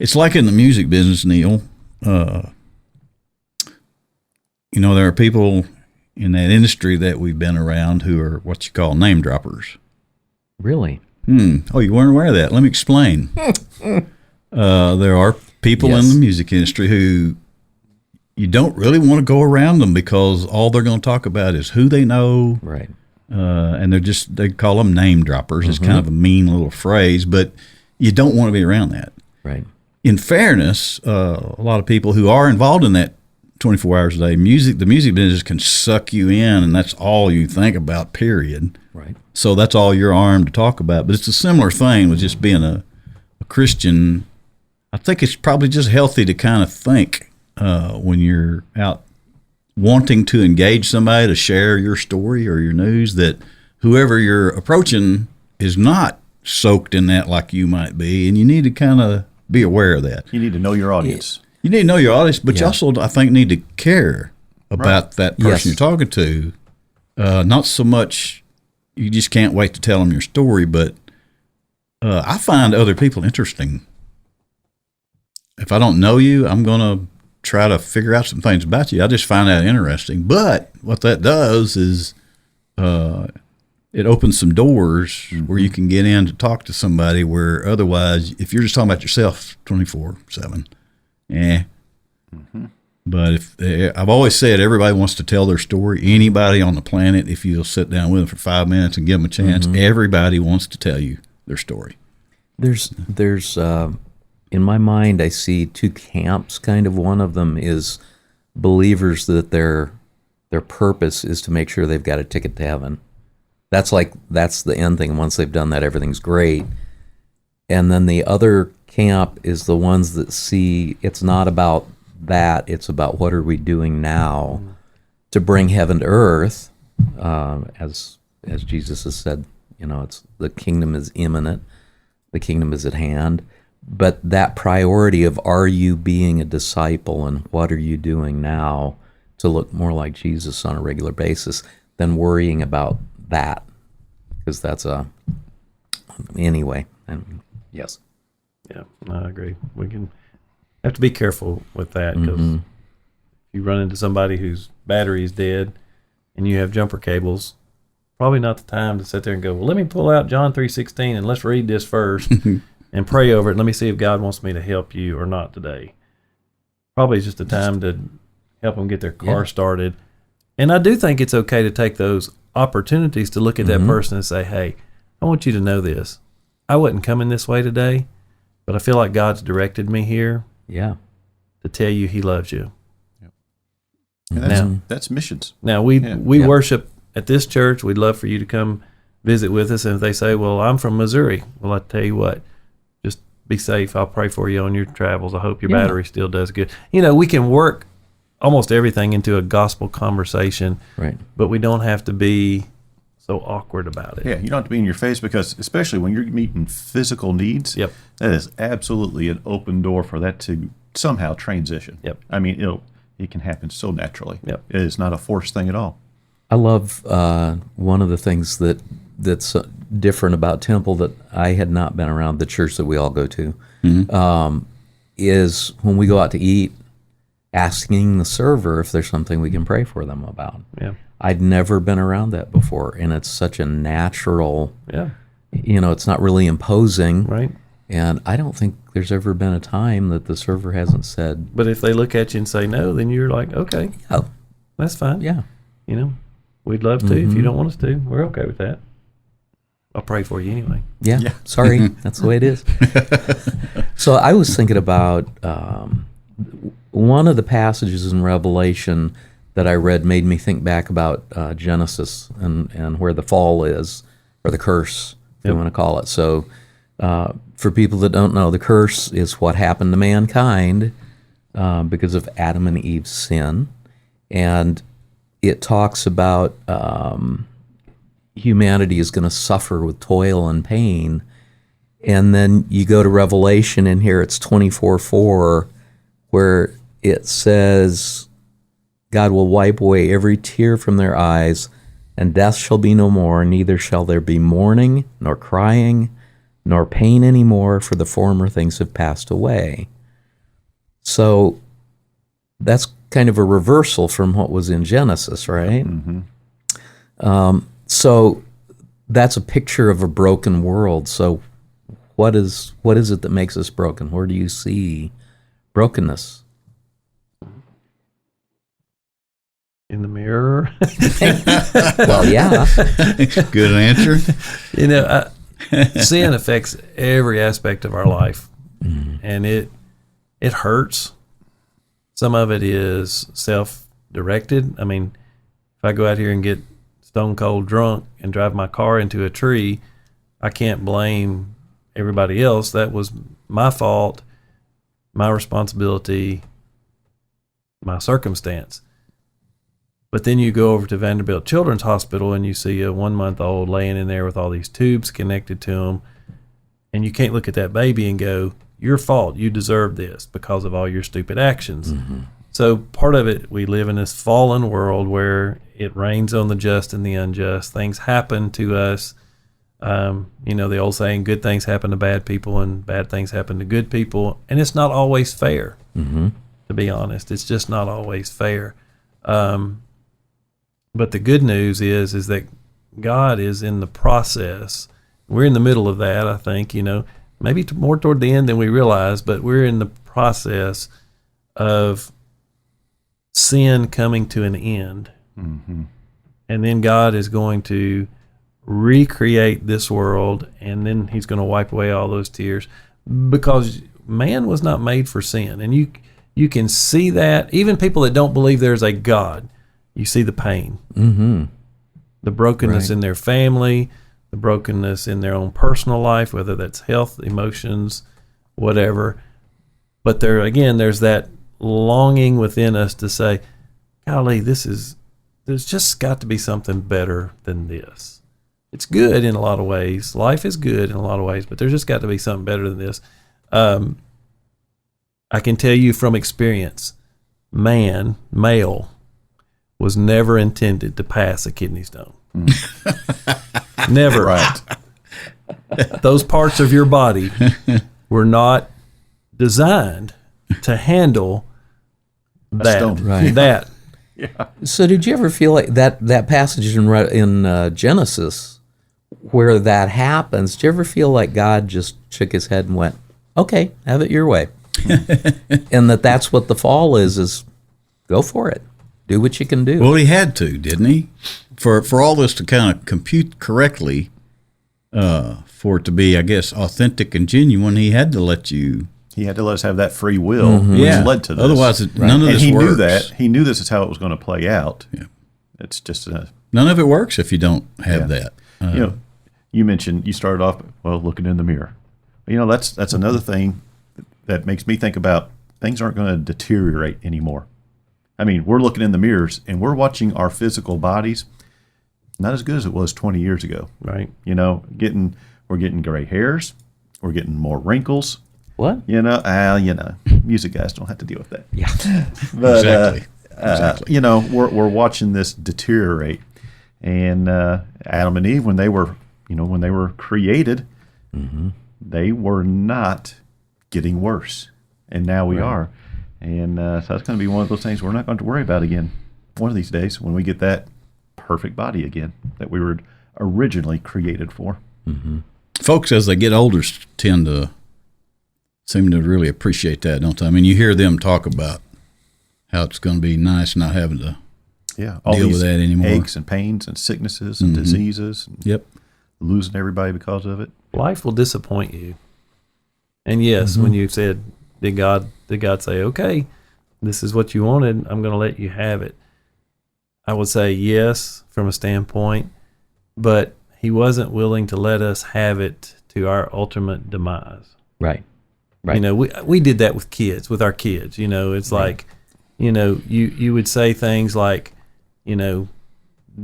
it's like in the music business, Neil. There are people in that industry that we've been around who are what you call name droppers. Really? Oh, you weren't aware of that? Let me explain. There are people in the music industry who you don't really want to go around them because all they're going to talk about is who they know. Right. And they call them name droppers. It's kind of a mean little phrase, but you don't want to be around that. Right. In fairness, a lot of people who are involved in that 24 hours a day, the music business can suck you in, and that's all you think about, period. Right. So that's all you're armed to talk about. But it's a similar thing with just being a Christian. I think it's probably just healthy to kind of think when you're out wanting to engage somebody to share your story or your news, that whoever you're approaching is not soaked in that like you might be, and you need to kind of be aware of that. You need to know your audience. You need to know your audience, but you also, I think, need to care about that person you're talking to. Not so much you just can't wait to tell them your story, but I find other people interesting. If I don't know you, I'm going to try to figure out some things about you. I just find that interesting. But what that does is it it opens some doors where you can get in to talk to somebody where otherwise, if you're just talking about yourself 24/7, But I've always said everybody wants to tell their story. Anybody on the planet, if you'll sit down with them for 5 minutes and give them a chance, everybody wants to tell you their story. There's in my mind, I see two camps. Kind of one of them is believers that their purpose is to make sure they've got a ticket to heaven. That's the end thing. Once they've done that, everything's great. And then the other camp is the ones that see it's not about that. It's about what are we doing now to bring heaven to earth, as Jesus has said. It's the kingdom is imminent, the kingdom is at hand. But that priority of are you being a disciple and what are you doing now to look more like Jesus on a regular basis than worrying about that, because that's anyway. And yes. Yeah, I agree. We can have to be careful with that, because if you run into somebody whose battery is dead and you have jumper cables, probably not the time to sit there and go, well, let me pull out John 3:16 and let's read this first and pray over it. Let me see if God wants me to help you or not today. Probably just the time to help them get their car started. And I do think it's okay to take those opportunities to look at that person and say, hey, I want you to know this. I wasn't coming this way today, but I feel like God's directed me here to tell you he loves you. And that's missions. Now, we worship at this church. We'd love for you to come visit with us. And if they say, well, I'm from Missouri, well, I tell you what, just be safe. I'll pray for you on your travels. I hope your battery still does good. We can work almost everything into a gospel conversation, right? But we don't have to be so awkward about it. Yeah, you don't have to be in your face, because especially when you're meeting physical needs, that is absolutely an open door for that to somehow transition. Yep. I mean, it can happen so naturally. Yep. It is not a forced thing at all. I love one of the things that's different about Temple that I had not been around, the church that we all go to, is when we go out to eat, asking the server if there's something we can pray for them about. Yeah. I'd never been around that before, and it's such a natural, it's not really imposing. Right. And I don't think there's ever been a time that the server hasn't said. But if they look at you and say no, then you're like, okay, that's fine. Yeah. We'd love to. If you don't want us to, we're okay with that. I'll pray for you anyway. Yeah. Sorry. That's the way it is. So I was thinking about one of the passages in Revelation that I read made me think back about Genesis and where the fall is, or the curse, if you want to call it. So for people that don't know, the curse is what happened to mankind because of Adam and Eve's sin. And it talks about humanity is going to suffer with toil and pain. And then you go to Revelation, and here it's 24:4, where it says, God will wipe away every tear from their eyes, and death shall be no more, neither shall there be mourning, nor crying, nor pain any more, for the former things have passed away. So that's kind of a reversal from what was in Genesis, right? So that's a picture of a broken world. So what is it that makes us broken? Where do you see brokenness? In the mirror. Well, yeah. Good answer. Sin affects every aspect of our life, and it hurts. Some of it is self-directed. I mean, if I go out here and get stone cold drunk and drive my car into a tree, I can't blame everybody else. That was my fault, my responsibility, my circumstance. But then you go over to Vanderbilt Children's Hospital and you see a 1-month-old laying in there with all these tubes connected to him, and you can't look at that baby and go, your fault, you deserve this because of all your stupid actions. So part of it, we live in this fallen world where it rains on the just and the unjust. Things happen to us. The old saying, good things happen to bad people and bad things happen to good people. And it's not always fair, to be honest. It's just not always fair. But the good news is that God is in the process. We're in the middle of that, I think, maybe more toward the end than we realize, but we're in the process of sin coming to an end. Mm-hmm. And then God is going to recreate this world, and then he's going to wipe away all those tears, because man was not made for sin. And you can see that. Even people that don't believe there's a God, you see the pain, the brokenness in their family, the brokenness in their own personal life, whether that's health, emotions, whatever. But there's that longing within us to say, golly, there's just got to be something better than this. It's good in a lot of ways. Life is good in a lot of ways, but there's just got to be something better than this. I can tell you from experience, male, was never intended to pass a kidney stone. Never. Right. Those parts of your body were not designed to handle that. stone. Right. That. So did you ever feel like that passage in Genesis where that happens, did you ever feel like God just shook his head and went, okay, have it your way? And that's what the fall is go for it. Do what you can do. Well, he had to, didn't he? For all this to kind of compute correctly, for it to be, I guess, authentic and genuine, he had to let you. He had to let us have that free will, which led to this. Otherwise, none of and this he works. knew that. He knew this is how it was going to play out. Yeah. It's just None of it works if you don't have that. you mentioned you started off looking in the mirror. That's another thing that makes me think about things aren't going to deteriorate anymore. I mean, we're looking in the mirrors and we're watching our physical bodies not as good as it was 20 years ago. Right. We're getting gray hairs, we're getting more wrinkles. What? Music guys don't have to deal with that. Yeah. But, Exactly. We're watching this deteriorate, and Adam and Eve, when they were created, they were not getting worse, and now we are, and so that's going to be one of those things we're not going to worry about again. One of these days, when we get that perfect body again that we were originally created for. Folks, as they get older, seem to really appreciate that, don't they? I mean, you hear them talk about how it's going to be nice not having to all deal these with that anymore. aches and pains and sicknesses and diseases. And losing everybody because of it. Life will disappoint you. And yes, when you said, did God say, okay, this is what you wanted, I'm going to let you have it? I would say yes, from a standpoint, but he wasn't willing to let us have it to our ultimate demise. Right. We did that with our kids. It's like, you would say things like, don't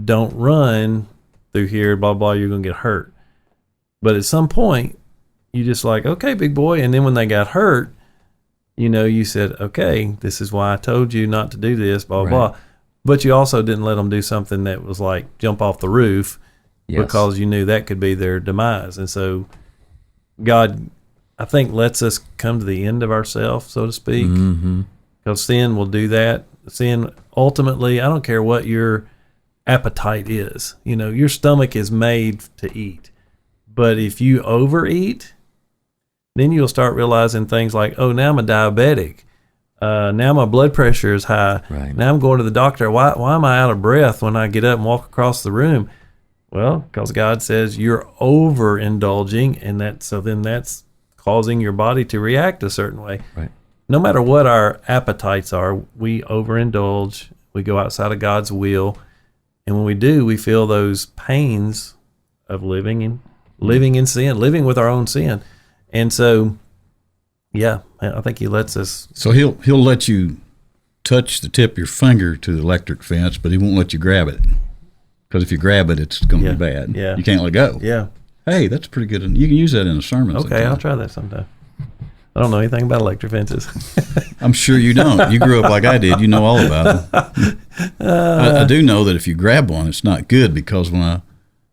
run through here, blah, blah, you're going to get hurt. But at some point, you just like, okay, big boy. And then when they got hurt, you said, okay, this is why I told you not to do this, blah, blah. But you also didn't let them do something that was like jump off the roof because you knew that could be their demise. And so God, I think, lets us come to the end of ourselves, so to speak, because sin will do that. Sin, ultimately, I don't care what your appetite is. Your stomach is made to eat. But if you overeat, then you'll start realizing things like, oh, now I'm a diabetic. Now my blood pressure is high. Right. Now I'm going to the doctor. Why am I out of breath when I get up and walk across the room? Well, because God says you're overindulging, and that's causing your body to react a certain way. Right. No matter what our appetites are, we overindulge. We go outside of God's will, and when we do, we feel those pains of living in sin, living with our own sin. And so, I think he lets us. So he'll let you touch the tip of your finger to the electric fence, but he won't let you grab it. Because if you grab it, it's going to be bad. Yeah. You can't let go. Yeah. Hey, that's pretty good. You can use that in a sermon. Okay, sometime. I'll try that sometime. I don't know anything about electric fences. I'm sure you don't. You grew up like I did. You know all about them. I do know that if you grab one, it's not good, because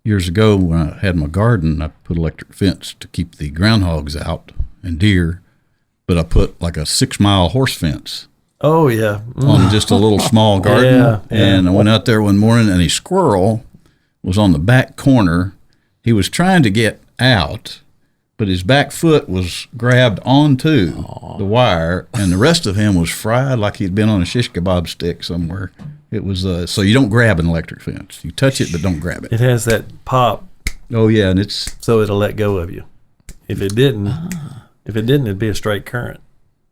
years ago when I had my garden, I put electric fence to keep the groundhogs out and deer, but I put like a 6-mile horse fence Oh, yeah. on just a little small garden. Yeah. And I went out there one morning, and a squirrel was on the back corner. He was trying to get out, but his back foot was grabbed onto the wire, and the rest of him was fried like he'd been on a shish kebab stick somewhere. It was so you don't grab an electric fence. You touch it, but don't grab it. It has that pop, Oh yeah, and it's so it'll let go of you. If it didn't, it'd be a straight current.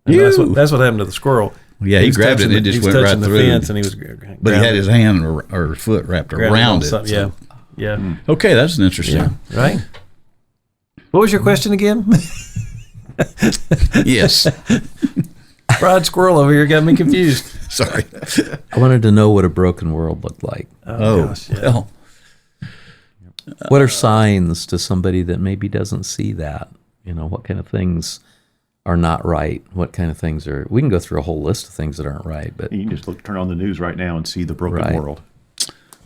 And that's what happened to the squirrel. yeah. He grabbed it, and it just went right the through. fence, and he was. But he had his hand or foot wrapped around it. Yeah, yeah. Okay, that's an interesting. Yeah, right. What was your question again? Yes. Fried squirrel over here got me confused. Sorry. I wanted to know what a broken world looked like. Oh, gosh, yeah. well, What are signs to somebody that maybe doesn't see that? You know, what kind of things are not right? What kind of things are? We can go through a whole list of things that aren't right, but You can just turn on the news right now and see the broken Right. world.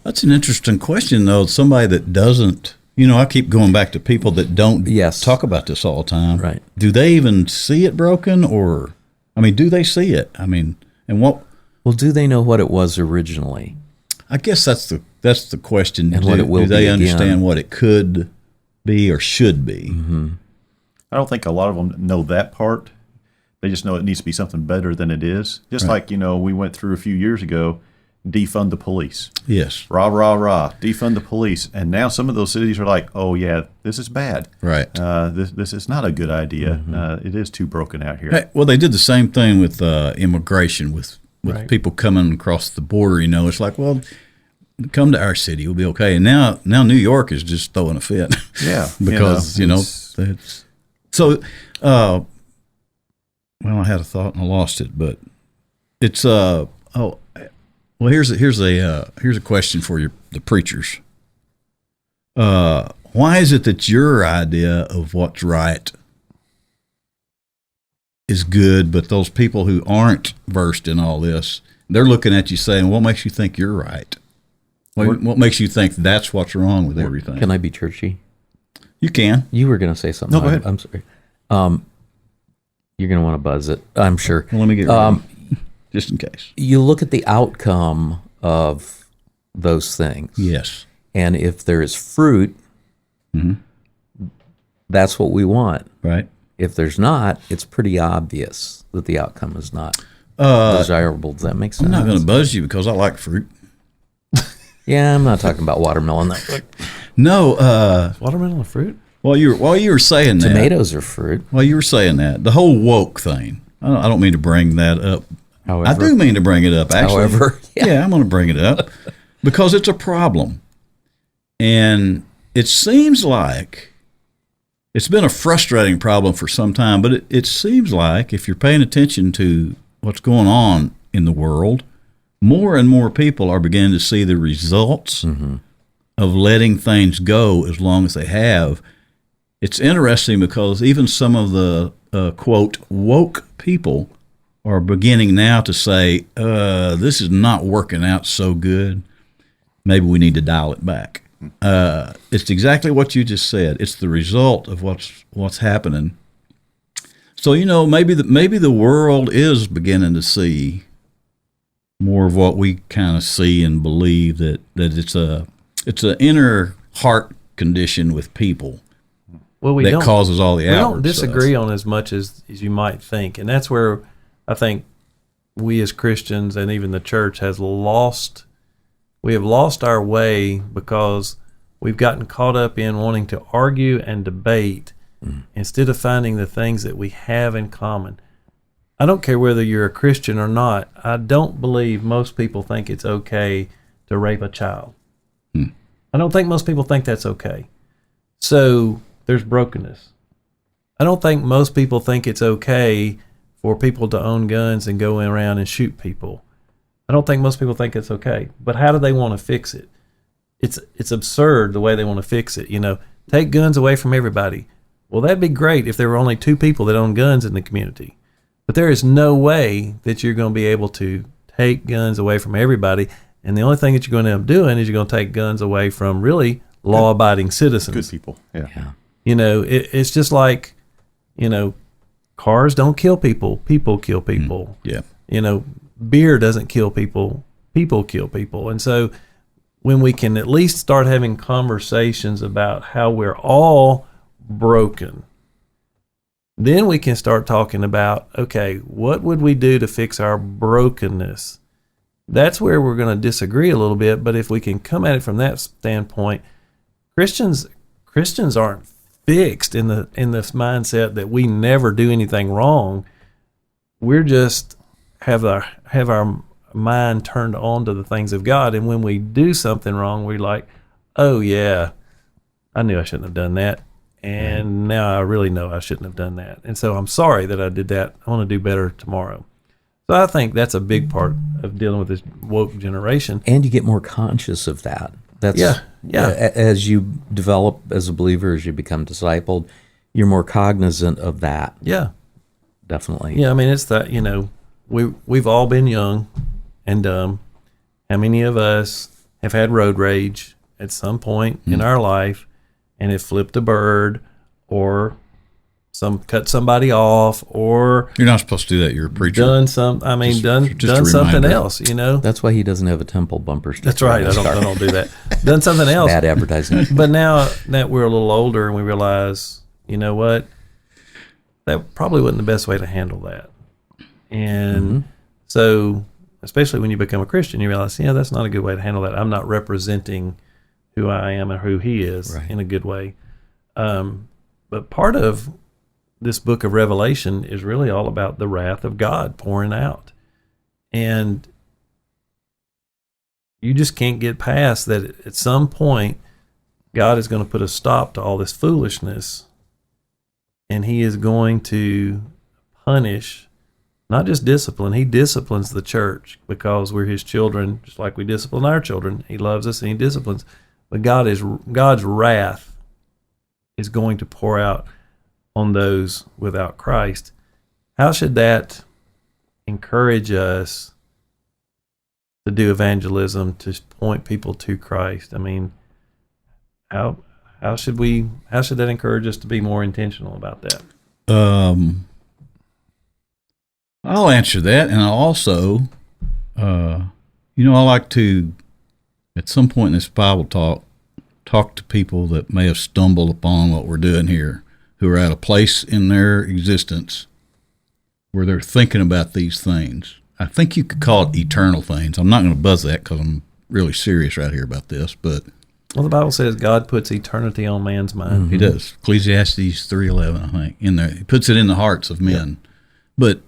that's an interesting question, though. Somebody that doesn't, I keep going back to people that don't Yes. talk about this all the time. Right. Do they even see it broken, or, do they see it? And what? well, do they know what it was originally? I guess that's the question. And what it will do they be understand again. what it could be or should be? Mm-hmm. I don't think a lot of them know that part. They just know it needs to be something better than it is. Just like, we went through a few years ago, defund the police. Yes. Rah, rah, rah, defund the police. And now some of those cities are like, oh, yeah, this is bad. Right. This is not a good idea. It is too broken out here. Hey, well, they did the same thing with immigration, with Right. people coming across the border. It's like, well, come to our city, we'll be okay. And now New York is just throwing a fit. Yeah. Because it's so. Well, I had a thought and I lost it, but it's well, here's a question for the preachers. Why is it that your idea of what's right is good, but those people who aren't versed in all this, they're looking at you saying, what makes you think you're right? What makes you think that's what's wrong with everything? Can I be churchy? You can. You were going to say something. No, go ahead. I'm sorry. You're going to want to buzz it, I'm sure. Well, let me get ready, just in case. You look at the outcome of those things. Yes. And if there is fruit, that's what we want. Right. If there's not, it's pretty obvious that the outcome is not desirable. Does that make sense? I'm not going to buzz you because I like fruit. Yeah, I'm not talking about watermelon. No. Watermelon a fruit? While you were saying that, Tomatoes are fruit. while you were saying that, the whole woke thing. I don't mean to bring that up. However, I do mean to bring it up. Actually, yeah. I'm going to bring it up because it's a problem, and it seems like it's been a frustrating problem for some time. But it seems like if you're paying attention to what's going on in the world, more and more people are beginning to see the results of letting things go as long as they have. It's interesting because even some of the quote woke people are beginning now to say, this is not working out so good. Maybe we need to dial it back. It's exactly what you just said. It's the result of what's happening. So maybe the world is beginning to see more of what we kind of see and believe, that it's an inner heart condition with people. Well, that causes all the outward We don't disagree stuff. on as much as you might think, and that's where I think we as Christians and even the church have lost our way, because we've gotten caught up in wanting to argue and debate instead of finding the things that we have in common. I don't care whether you're a Christian or not. I don't believe most people think it's okay to rape a child. I don't think most people think that's okay. So there's brokenness. I don't think most people think it's okay for people to own guns and go around and shoot people. I don't think most people think it's okay. But how do they want to fix it? It's absurd the way they want to fix it. Take guns away from everybody. Well, that'd be great if there were only 2 people that own guns in the community. But there is no way that you're going to be able to take guns away from everybody. And the only thing that you're going to end up doing is you're going to take guns away from really law-abiding citizens. Good people. Yeah. It's just like, cars don't kill people. People kill people. Yeah. Beer doesn't kill people. People kill people. And so when we can at least start having conversations about how we're all broken, then we can start talking about, okay, what would we do to fix our brokenness? That's where we're going to disagree a little bit, but if we can come at it from that standpoint, Christians aren't fixed in this mindset that we never do anything wrong. We're just have our mind turned on to the things of God, and when we do something wrong, we're like, oh yeah, I knew I shouldn't have done that, and now I really know I shouldn't have done that, and so I'm sorry that I did that. I want to do better tomorrow. So I think that's a big part of dealing with this woke generation. And you get more conscious of that. That's Yeah. As you develop as a believer, as you become discipled, you're more cognizant of that. Yeah. Definitely. Yeah, I mean, it's that, we've all been young and dumb. How many of us have had road rage at some point in our life and have flipped a bird or cut somebody off, or You're not supposed to do that. You're a preacher. done something a something reminder. else, That's why he doesn't have a temple bumper sticker. That's right. I don't do that. Done something else. Bad advertising. But now that we're a little older and we realize, you know what, that probably wasn't the best way to handle that. And so, especially when you become a Christian, you realize, yeah, that's not a good way to handle that. I'm not representing who I am or who he is in a good way. But part of this book of Revelation is really all about the wrath of God pouring out. And you just can't get past that. At some point, God is going to put a stop to all this foolishness, and he is going to punish, not just discipline. He disciplines the church because we're his children, just like we discipline our children. He loves us and he disciplines. But God's wrath is going to pour out on those without Christ. How should that encourage us to do evangelism, to point people to Christ? I mean, how should that encourage us to be more intentional about that? I'll answer that, and I'll also, I like to, at some point in this Bible talk to people that may have stumbled upon what we're doing here, who are at a place in their existence where they're thinking about these things. I think you could call it eternal things. I'm not going to buzz that because I'm really serious right here about this, but well, the Bible says God puts eternity on man's mind. He does. Ecclesiastes 3:11, I think, in there. He puts it in the hearts of men. Yep. But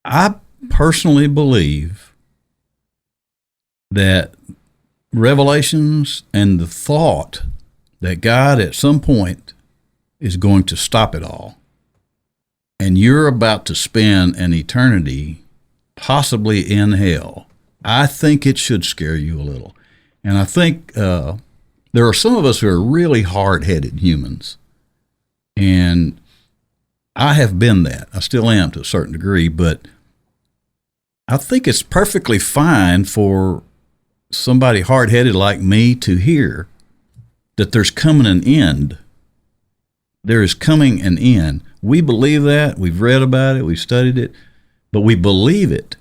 I personally believe that Revelations and the thought that God at some point is going to stop it all, and you're about to spend an eternity possibly in hell, I think it should scare you a little. And I think there are some of us who are really hard-headed humans, and I have been that. I still am to a certain degree, but I think it's perfectly fine for somebody hard-headed like me to hear that there's coming an end. There is coming an end. We believe that. We've read about it. We've studied it. But we believe it.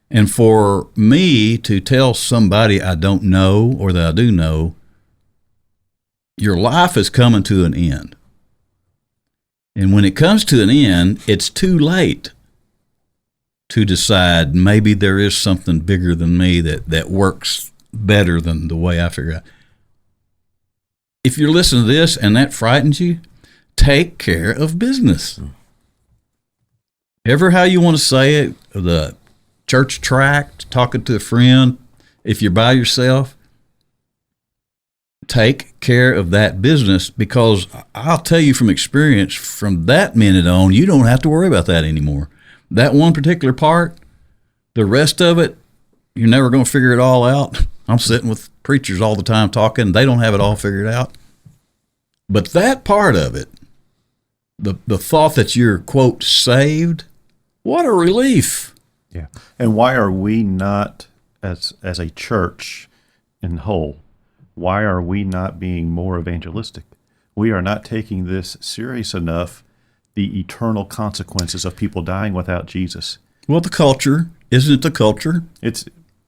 And for me to tell somebody I don't know or that I do know, your life is coming to an end. And when it comes to an end, it's too late to decide maybe there is something bigger than me that works better than the way I figure out. If you're listening to this and that frightens you, take care of business. Ever how you want to say it, the church tract, talking to a friend, if you're by yourself, take care of that business, because I'll tell you from experience, from that minute on, you don't have to worry about that anymore. That one particular part, the rest of it, you're never going to figure it all out. I'm sitting with preachers all the time talking. They don't have it all figured out. But that part of it, the thought that you're, quote, saved, what a relief. Yeah. And why are we not, as a church in whole, why are we not being more evangelistic? We are not taking this serious enough, the eternal consequences of people dying without Jesus. Well, the culture, isn't it the culture? It's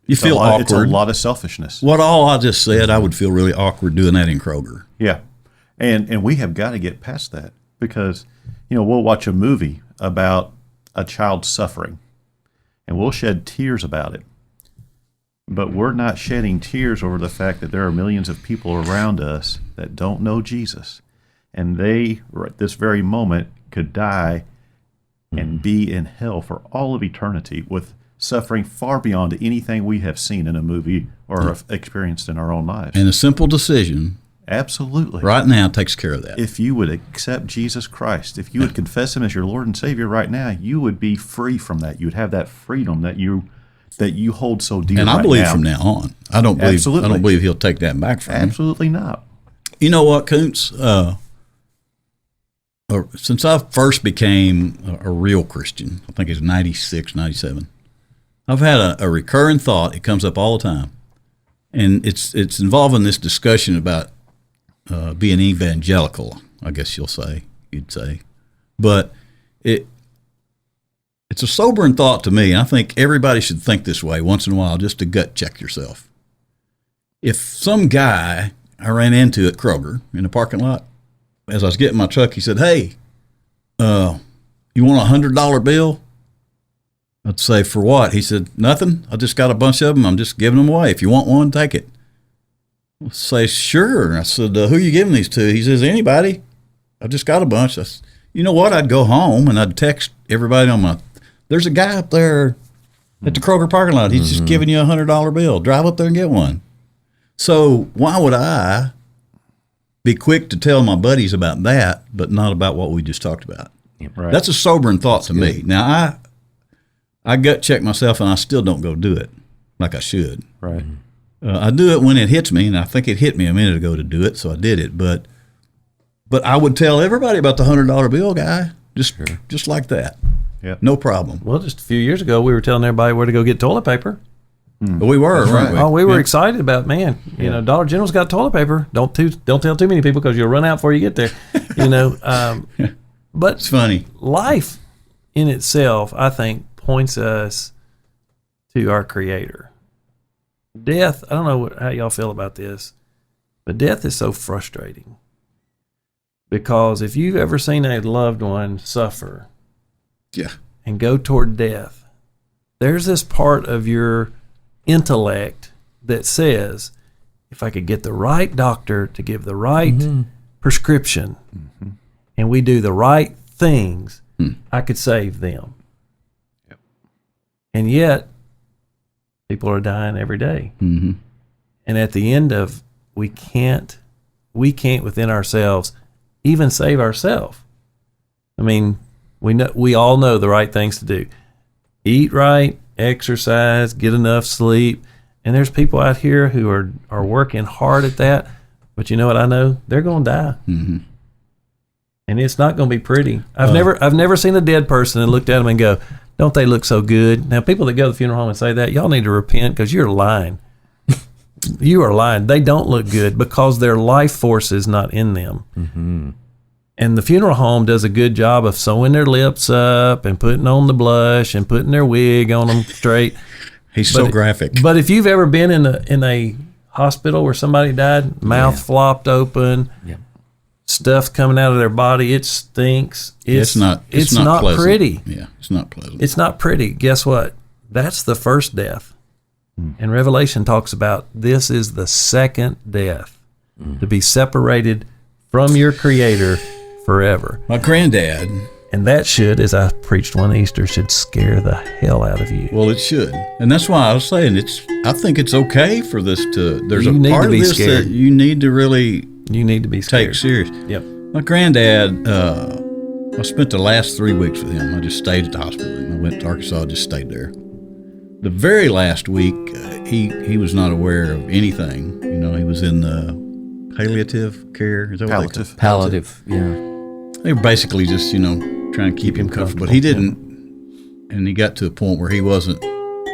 You feel awkward. It's a lot of selfishness. What all I just said, I would feel really awkward doing that in Kroger. Yeah. And we have got to get past that because, we'll watch a movie about a child suffering and we'll shed tears about it. But we're not shedding tears over the fact that there are millions of people around us that don't know Jesus. And they, at this very moment, could die and be in hell for all of eternity with suffering far beyond anything we have seen in a movie or have experienced in our own lives. And a simple decision Absolutely. right now takes care of that. If you would accept Jesus Christ, if you would confess him as your Lord and Savior right now, you would be free from that. You would have that freedom that you hold so dear. And I believe from now on. I don't believe he'll take that back from me. Absolutely not. You know what, Koontz? Since I first became a real Christian, I think it's 96, 97, I've had a recurring thought. It comes up all the time. And it's involving this discussion about being evangelical, I guess you'd say. But it's a sobering thought to me. I think everybody should think this way once in a while, just to gut check yourself. If some guy I ran into at Kroger in the parking lot, as I was getting my truck, he said, "Hey, you want a $100 bill?" I'd say, "For what?" He said, "Nothing. I just got a bunch of them. I'm just giving them away. If you want one, take it." I'd say, "Sure." I said, "Who are you giving these to?" He says, "Anybody. I just got a bunch." I said, "You know what?" I'd go home and I'd text everybody there's a guy up there at the Kroger parking lot. He's just giving you a $100 bill. Drive up there and get one. So why would I be quick to tell my buddies about that, but not about what we just talked about? Right. That's a sobering thought to me. Now, I gut check myself, and I still don't go do it like I should. Right. I do it when it hits me, and I think it hit me a minute ago to do it, so I did it. But I would tell everybody about the $100 bill guy, just like that. Yeah. No problem. Well, just a few years ago, we were telling everybody where to go get toilet paper. But we were, weren't we? Oh, we were excited about, man. Dollar General's got toilet paper. Don't tell too many people because you'll run out before you get there. But It's funny. Life in itself, I think, points us to our Creator. Death, I don't know how y'all feel about this, but death is so frustrating. Because if you've ever seen a loved one suffer and go toward death, there's this part of your intellect that says, if I could get the right doctor to give the right prescription and we do the right things, I could save them. Yep. And yet, people are dying every day. Mm-hmm. And at the end of, we can't within ourselves even save ourselves. I mean, we all know the right things to do. Eat right, exercise, get enough sleep. And there's people out here who are working hard at that. But you know what I know? They're going to die. Mm-hmm. And it's not going to be pretty. I've never seen a dead person and looked at them and go, "Don't they look so good?" Now, people that go to the funeral home and say that, y'all need to repent because you're lying. You are lying. They don't look good because their life force is not in them. Mm-hmm. And the funeral home does a good job of sewing their lips up and putting on the blush and putting their wig on them straight. He's so graphic. But if you've ever been in a hospital where somebody died, mouth flopped open, stuff coming out of their body, it stinks. It's not pleasant. pretty. Yeah, it's not pleasant. It's not pretty. Guess what? That's the first death. And Revelation talks about this is the second death, to be separated from your Creator forever. My granddad. And that should, as I preached one Easter, should scare the hell out of you. Well, it should, and that's why I was saying I think it's okay for this to. There's You a need part to of be this scared. that you need to really You need to be scared. take serious. Yep. My granddad. I spent the last 3 weeks with him. I just stayed at the hospital. I went to Arkansas, just stayed there. The very last week, he was not aware of anything. He was in the palliative care. Is that what they call it? Palliative, yeah. They were basically just, trying to keep him comfortable. But he didn't, and he got to a point where he wasn't,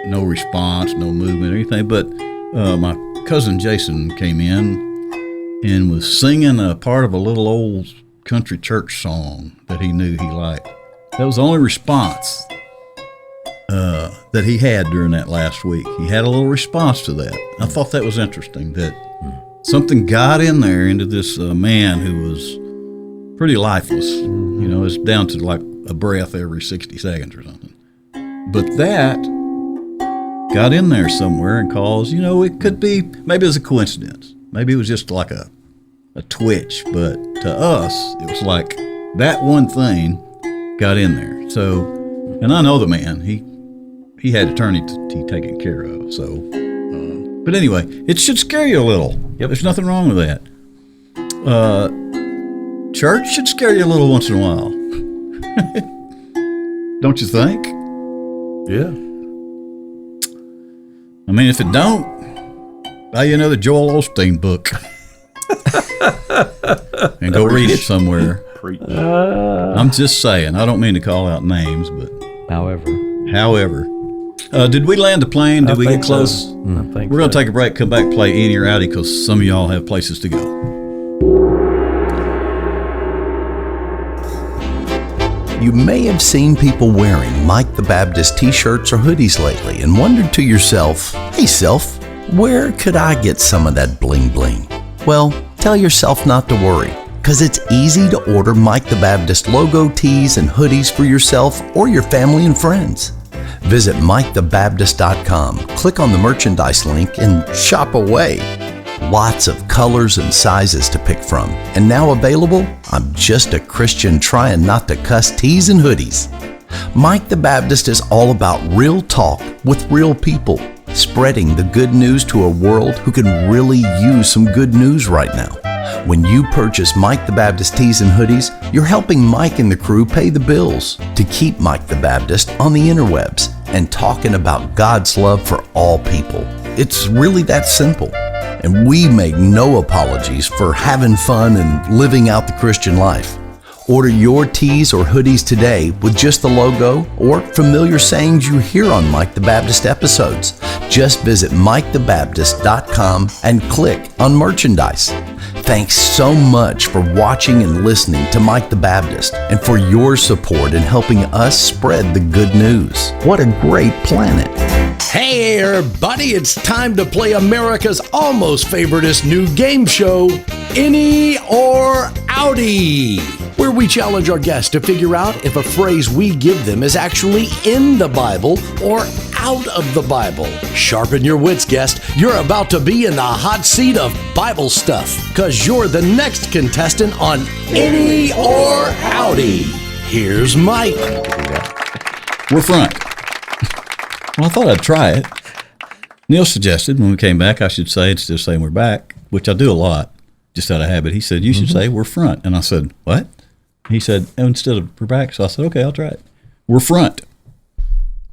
no response, no movement or anything. But my cousin Jason came in and was singing a part of a little old country church song that he knew he liked. That was the only response that he had during that last week. He had a little response to that. I thought that was interesting, that something got in there into this man who was pretty lifeless. You know, it's down to like a breath every 60 seconds or something. But that got in there somewhere and caused, you know, it could be, maybe it was a coincidence. Maybe it was just like a twitch. But to us, it was like that one thing got in there. So, and I know the man, he had eternity taken care of. So, but anyway, it should scare you a little. Yep. There's nothing wrong with that. Church should scare you a little once in a while. Don't you think? Yeah. I mean, if it don't, buy you another Joel Osteen book and go read it somewhere. Preach. I'm just saying. I don't mean to call out names, but However, did we land the plane? Did we get close? I think We're going to take a break, come back, play Inny or Outty, because some of y'all have places to go. You may have seen people wearing Mike the Baptist t-shirts or hoodies lately and wondered to yourself, hey self, where could I get some of that bling bling? Well, tell yourself not to worry, because it's easy to order Mike the Baptist logo tees and hoodies for yourself or your family and friends. Visit MikeTheBaptist.com, click on the merchandise link, and shop away. Lots of colors and sizes to pick from. And now available, I'm Just a Christian Trying Not to Cuss tees and hoodies. Mike the Baptist is all about real talk with real people, spreading the good news to a world who can really use some good news right now. When you purchase Mike the Baptist tees and hoodies, you're helping Mike and the crew pay the bills to keep Mike the Baptist on the interwebs and talking about God's love for all people. It's really that simple. And we make no apologies for having fun and living out the Christian life. Order your tees or hoodies today with just the logo or familiar sayings you hear on Mike the Baptist episodes. Just visit MikeTheBaptist.com and click on merchandise. Thanks so much for watching and listening to Mike the Baptist and for your support in helping us spread the good news. What a great planet. Hey everybody, it's time to play America's almost favoriteest new game show, Inny or Outty, where we challenge our guests to figure out if a phrase we give them is actually in the Bible or out of the Bible. Sharpen your wits, guest. You're about to be in the hot seat of Bible stuff, because you're the next contestant on Inny or Outty. Here's Mike. We're front. Well, I thought I'd try it. Neil suggested when we came back, I should say, instead of saying we're back, which I do a lot, just out of habit. He said, you should say we're front. And I said, what? He said, instead of we're back. So I said, okay, I'll try it. We're front.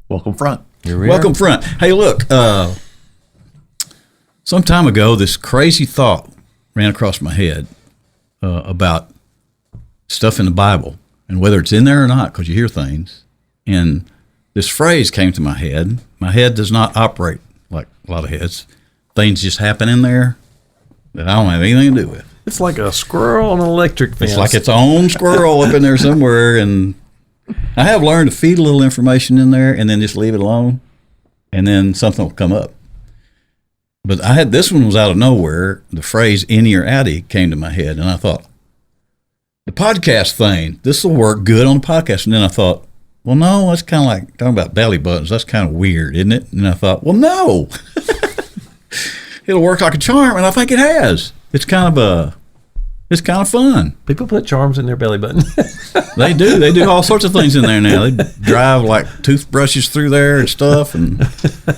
Welcome front. here we Welcome are. front. Hey, look, some time ago, this crazy thought ran across my head about stuff in the Bible and whether it's in there or not, because you hear things. And this phrase came to my head. My head does not operate like a lot of heads. Things just happen in there that I don't have anything to do with. It's like a squirrel on an electric fence. It's like its own squirrel up in there somewhere. And I have learned to feed a little information in there and then just leave it alone. And then something will come up. But this one was out of nowhere. The phrase Inny or Outty came to my head. And I thought, the podcast thing, this will work good on the podcast. And then I thought, well, no, that's kind of like talking about belly buttons. That's kind of weird, isn't it? And I thought, well, no. It'll work like a charm, and I think it has. It's kind of fun. People put charms in their belly button. They do. They do all sorts of things in there now. They drive like toothbrushes through there and stuff, and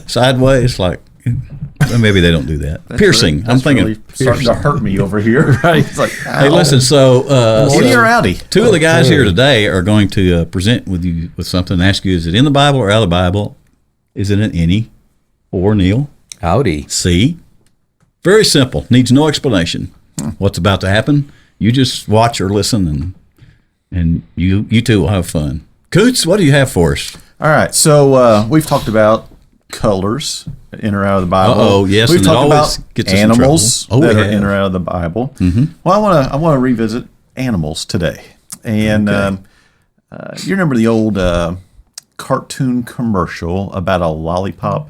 sideways. Like, well, maybe they don't do that. Piercing. I'm thinking. Really starting to hurt me over here. Right. It's like, Hey, listen. So, Inny or Outty? two of the guys here today are going to present with you with something and ask you: is it in the Bible or out of the Bible? Is it an Inny or Neil? Howdy. See? Very simple. Needs no explanation. What's about to happen? You just watch or listen, and you two will have fun. Koontz, what do you have for us? All right, so we've talked about colors in or out of the Bible. Uh-oh, yes, We've and it talked always about gets us in animals trouble. Oh, that we are in have. or out of the Bible. Mm-hmm. Well, I want to revisit animals today, and you remember the old cartoon commercial about a lollipop,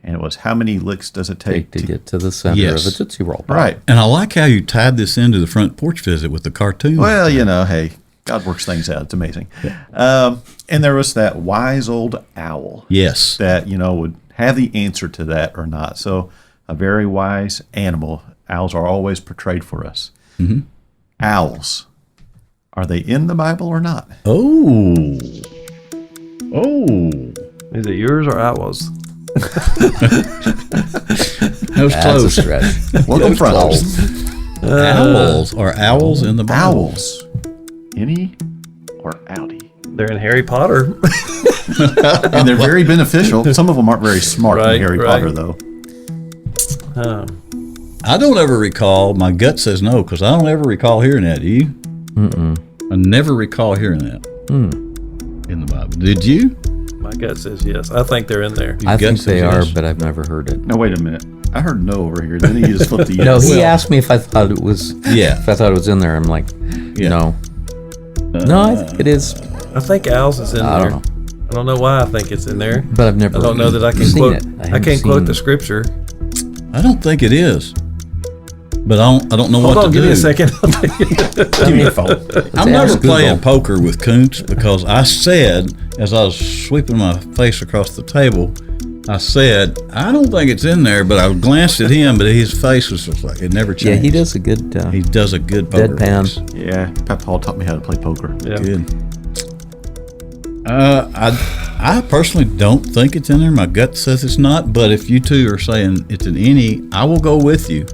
and it was how many licks does it take To get to the center Yes. of a Tootsie Roll. Right. And I like how you tied this into the front porch visit with the cartoon. Well, hey, God works things out. It's amazing. And there was that wise old owl Yes. that, would have the answer to that or not. So a very wise animal. Owls are always portrayed for us. Mm-hmm. Owls. Are they in the Bible or not? Oh. Is it yours or ours? That was That's close. a stretch. Welcome, friends. Owls. Are owls in the Bible? Owls. Inny or Outty? They're in Harry Potter. And they're very beneficial. Some of them aren't very smart Right, in Harry right. Potter, though. I don't ever recall. My gut says no because I don't ever recall hearing that. Do you? Mm-mm. I never recall hearing that in the Bible. Did you? My gut says yes. I think they're in there. I gut think says they are, yes. but I've never heard it. No, wait a minute. I heard no over here. Then he just flipped the yes. No, he asked me if I thought it was. Yeah. If I thought it was in there, I'm like, Yeah. no. No, I think it is, I think owls is in I there. don't I don't know why I think it's in there. but I've never. I don't know that I can seen quote. it. I haven't can't quote seen- the scripture. I don't think it is. But I don't know Hold what on, to give do. me a second. Give me a phone. I'm never ask playing Google. poker with Koontz because I said, as I was sweeping my face across the table, I said, I don't think it's in there, but I glanced at him, but his face was just like, it never Yeah, changed. he does a good. He does a good poker Deadpan. face. Yeah, Pat Paul taught me how to play poker. Yeah. Good. I personally don't think it's in there. My gut says it's not, but if you two are saying it's an Inny, I will go with you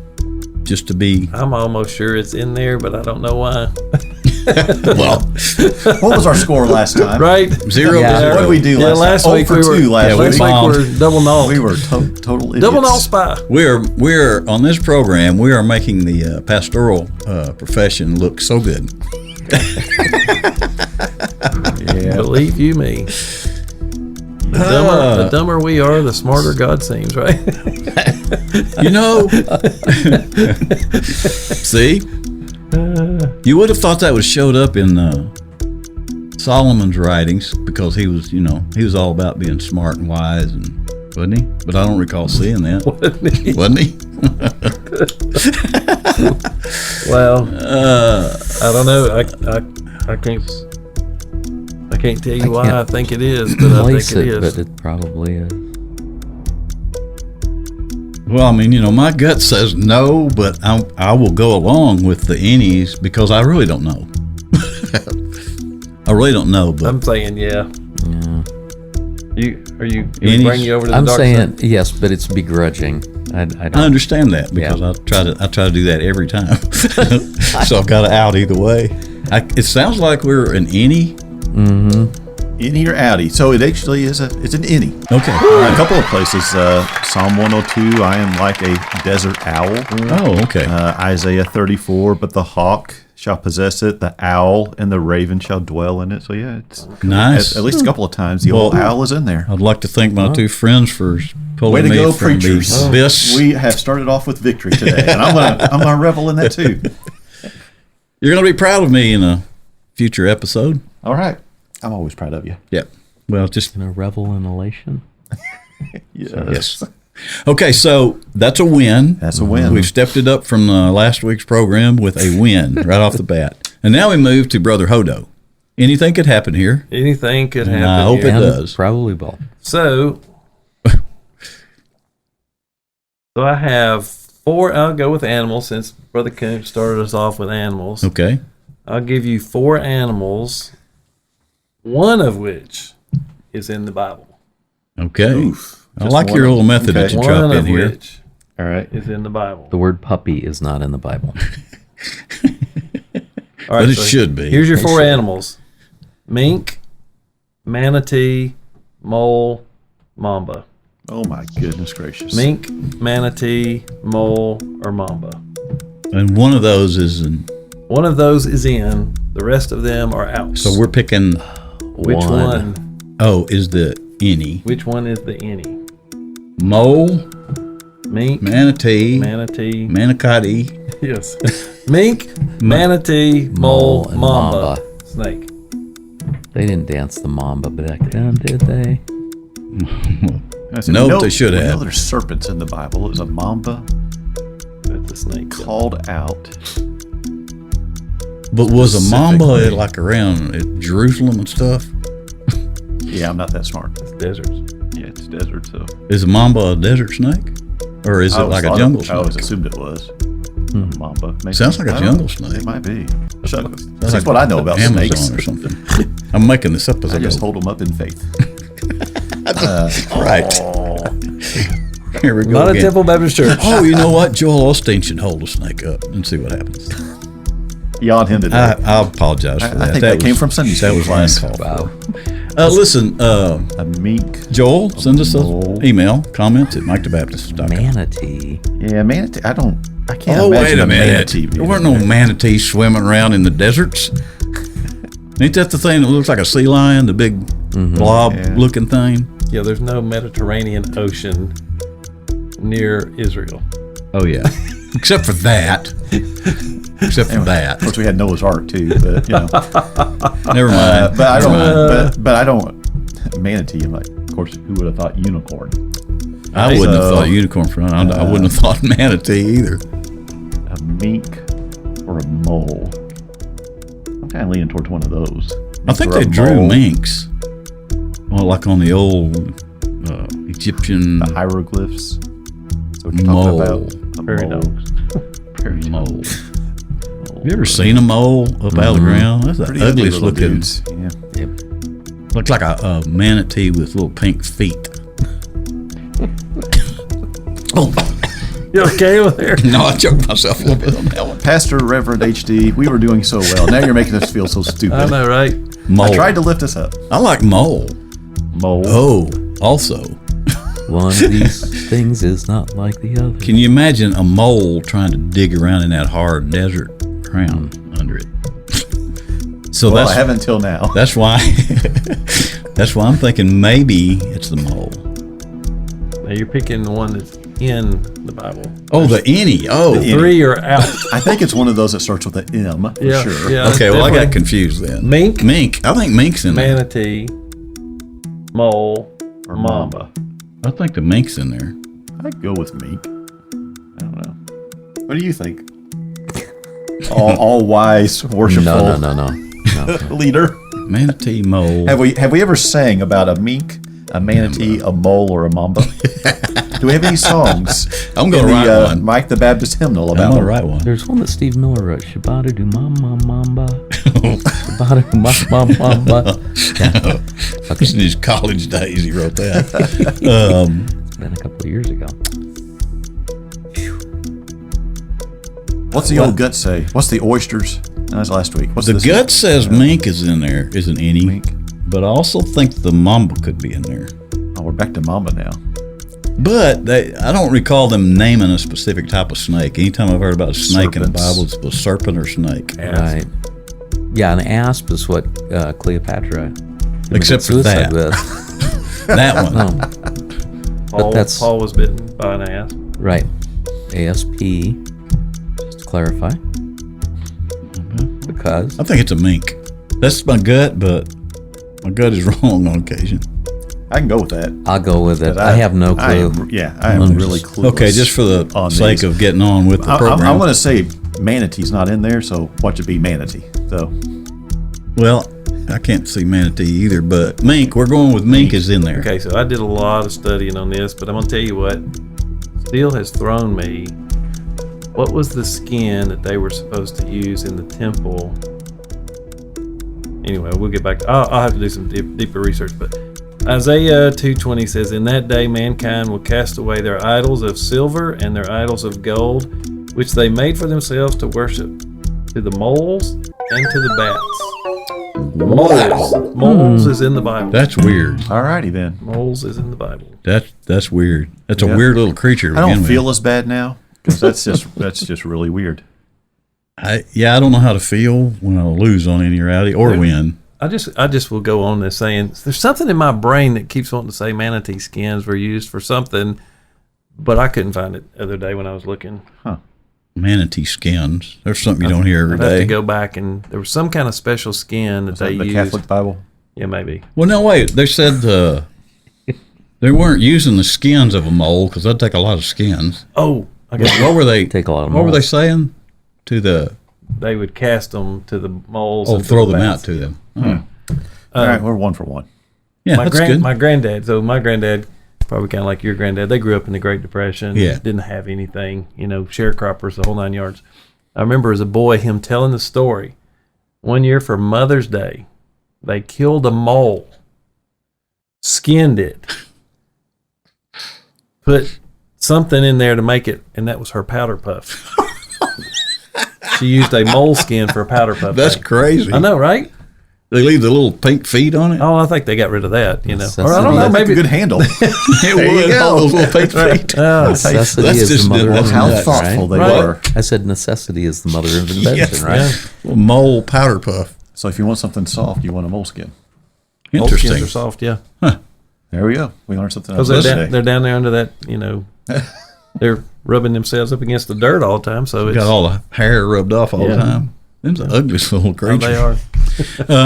just to be, I'm almost sure it's in there, but I don't know why. well, What was our score last time? Right? 0 Yeah. to 0. What did we do Yeah, last time? last week for we were 2 last Yeah, we last week. week bombed. we're double null. We were total idiots. Double null spy. We're on this program, we are making the pastoral profession look so good. Yeah. Believe you me. The dumber we are, the smarter God seems, right? You know, see, you would have thought that would have showed up in Solomon's writings because he was, he was all about being smart and wise, and wasn't he? But I don't recall seeing that. Wasn't he? Well, I don't know. I can't tell you why I think it is, but I think Place it it, is. but it probably is. Well, I mean, my gut says no, but I will go along with the Innies because I really don't know. I really don't know, but I'm saying yeah. Yeah. You Any- bring you over to the I'm dark saying yes, but it's begrudging. I I don't. understand that because Yeah. I try to do that every time. So I've got to out either way. It sounds like we're an Inny. Inny or Outty. So it actually is it's an Inny. Okay. A couple of places. Psalm 102, I am like a desert owl. Oh, okay. Isaiah 34, but the hawk shall possess it, the owl and the raven shall dwell in it. So yeah, it's Nice. at least a couple of times the old owl is in there. I'd like to thank my two friends for pulling Way to me go, from preachers. the abyss. We have started off with victory today, and I'm gonna revel in that too. You're going to be proud of me in a future episode. All right, I'm always proud of you. Yeah. Well, just Gonna revel in elation. yes. Okay, so that's a win. That's a win. We've stepped it up from last week's program with a win right off the bat. And now we move to Brother Hodo. Anything could happen here. anything could happen. I hope here. it And does. probably will. So I have 4. I'll go with animals since Brother Koontz started us off with animals. Okay. I'll give you 4 animals, one of which is in the Bible. Okay. I Just like one your of little them. method that Okay. you One drop in of here. which All right. is in the Bible. The word puppy is not in the Bible. All right, But it should be. Here's your 4 animals: mink, manatee, mole, mamba. Oh my goodness gracious. Mink, manatee, mole, or mamba. And one of those is in. One of those is in. The rest of them are out. So we're picking. which one? Oh, is the Inny. Which one is the Inny? Mole, Mink, manatee, manatee. manicotti. Yes. Mink, manatee, mole, Mole and mamba. mamba. Snake. They didn't dance the mamba back then, did they? I said, No, they should we have. know there's serpents in the Bible. It was a mamba That's a snake. called out. But was a mamba Specifically. like around at Jerusalem and stuff? Yeah, I'm not that smart. It's deserts. Yeah, it's desert, so. Is a mamba a desert snake? Or is it like a jungle I always snake? assumed it was. Mamba. Maybe. Sounds like a I don't jungle know. snake. It might be. Sounds That's like what I know about Amazon snakes. or something. I'm making this up as I I just go. hold them up in faith. Right. Here we go Not again. a Temple Baptist Church. Oh, you know what? Joel Osteen should hold a snake up and see what happens. Yeah, on him today. I apologize for that. I think that came from Sunday That school was class. uncalled for. Listen, A mink. Joel, send us mole. an email, comments at MikeTheBaptist.com. Manatee. Yeah, manatee. I can't Oh, wait imagine a minute. manatee There being weren't no there. manatees swimming around in the deserts. Ain't that the thing that looks like a sea lion, the big blob-looking thing? Yeah, there's no Mediterranean Ocean near Israel. Oh, yeah. Except for that. Except for Of that. course, we had Noah's Ark too, but you know. Never mind. But I don't. But I don't. Manatee. I'm like, of course, who would have thought unicorn? I wouldn't have So, thought unicorn front. I wouldn't have thought manatee either. A mink or a mole. I'm kind of leaning towards one of those. I think Mink or they a drew mole. minks. Well, like on the old Egyptian The hieroglyphs. That's what you're mole. talking about. A Prairie mole. dogs. Prairie Mole. dogs. Have you ever seen a mole up out of the ground? That's the Pretty ugly ugliest little looking. dudes. Yeah. Yep. Looks like a manatee with little pink feet. Oh, You okay with there? no, I choked myself a little bit on that one. Pastor Reverend HD, we were doing so well. Now you're making us feel so stupid. I know, right? Mole. I tried to lift us up. I like mole. Mole. Oh, also, One of these things is not like the other. can you imagine a mole trying to dig around in that hard desert ground under it? So Well, I that's haven't until now. that's why that's why I'm thinking maybe it's the mole. Now you're picking the one that's in the Bible. Oh, the Inny. Oh, The Inny. Three are out. I think it's one of those that starts with an M for Yeah, sure. yeah. okay. Well, I got Definitely. confused then. Mink? Mink. I think mink's in there. Manatee, mole, or mamba. I think the mink's in there. I'd go with mink. I don't know. What do you think? all wise, worshipful No. leader. Manatee, mole. Have we ever sang about a mink, a manatee, a mole, or a mamba? Do we have any songs? I'm gonna in write the, one. Mike the Baptist hymnal I'm about gonna them? write one. There's one that Steve Miller wrote. Shabada do mamba mamba. Shabada do mamba mamba. In his college days, he wrote that. It's been a couple of years ago. What's the old gut say? What's the oysters? That was last week. What's The this gut says mink is in there, isn't any? Mink. But I also think the mamba could be in there. Oh, we're back to mamba now. But I don't recall them naming a specific type of snake. Anytime I've heard about a snake in the Serpents. Bible, it's a serpent or snake. Right. Yeah, an asp is what Cleopatra Except for suicide that. with. That one. No, that's- Paul was bitten by an asp. Right. ASP, just to clarify. Because I think it's a mink. That's my gut, but my gut is wrong on occasion. I can go with that. I'll go with it. But I have no I clue. am really clueless. Okay, just for the on sake these. of getting on with the I'm program. going to say manatee's not in there, so watch it be manatee. So Well, I can't see manatee either, but mink, we're going with mink is in there. Okay, so I did a lot of studying on this, but I'm gonna tell you what still has thrown me. What was the skin that they were supposed to use in the temple? Anyway, we'll get back. I'll have to do some deeper research, but Isaiah 2:20 says, "In that day, mankind will cast away their idols of silver and their idols of gold, which they made for themselves to worship, to the moles and to the bats." Moles is in the Bible. That's weird. alrighty then. Moles is in the Bible. That's weird. That's a Yeah. weird little creature. to I don't begin with. feel as bad now because that's just really weird. I don't know how to feel when I lose on any rowdy or win. I just will go on this saying there's something in my brain that keeps wanting to say manatee skins were used for something, but I couldn't find it the other day when I was looking. Manatee skins. There's something you don't hear every I'd have to day. go back and there was some kind of special skin that Is they that the used. Catholic Bible? Yeah, maybe. Well, no, wait. They said they weren't using the skins of a mole because that'd take a lot of skins. Oh, I guess What were they? Take a lot of What were they moles. saying to the? they would cast them to the moles. Oh, and to throw the them bats. out to them. All right, we're 1 for 1. Yeah, that's good. My granddad. So my granddad, probably kind of like your granddad. They grew up in the Great Depression. Yeah. Didn't have anything. Sharecroppers, the whole 9 yards. I remember as a boy him telling the story. One year for Mother's Day, they killed a mole, skinned it, put something in there to make it, and that was her powder puff. She used a mole skin for a powder puff. That's thing. crazy. I know, right? They leave the little pink feet on it. Oh, I think they got rid of that. Or I don't know, Necessity. maybe A good handle. It There you would, go. all those little pink feet. Necessity That's is just the mother that's of How nuts, thoughtful they Right. were. I said necessity is the mother of invention, Yes. right? Yeah. Little mole powder puff. So if you want something soft, you want a moleskin. Mole skins Interesting. are soft, yeah. There we go. We learned something else Because today. they're down there under that, they're rubbing themselves up against the dirt all the time. So it's Got all the hair rubbed off all the Yeah. time. Them's the ugliest little how creatures. they are.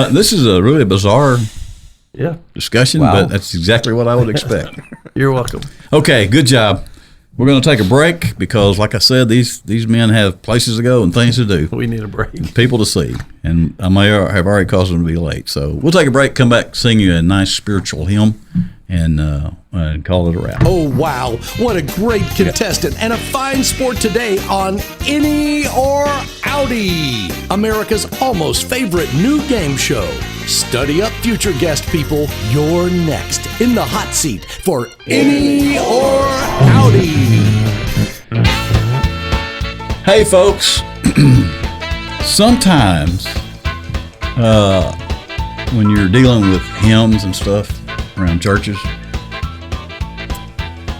This is a really bizarre Yeah, discussion, Wow. but that's exactly what I would expect. you're welcome. Okay, good job. We're going to take a break because, like I said, these men have places to go and things to do, We need a break. people to see, and I may have already caused them to be late. So we'll take a break, come back, sing you a nice spiritual hymn, and call it a wrap. Oh, wow. What a great contestant and a fine sport today on Inny or Outty, America's almost favorite new game show. Study up, future guest people. You're next in the hot seat for Inny or Outty. Hey, folks. Sometimes when you're dealing with hymns and stuff around churches,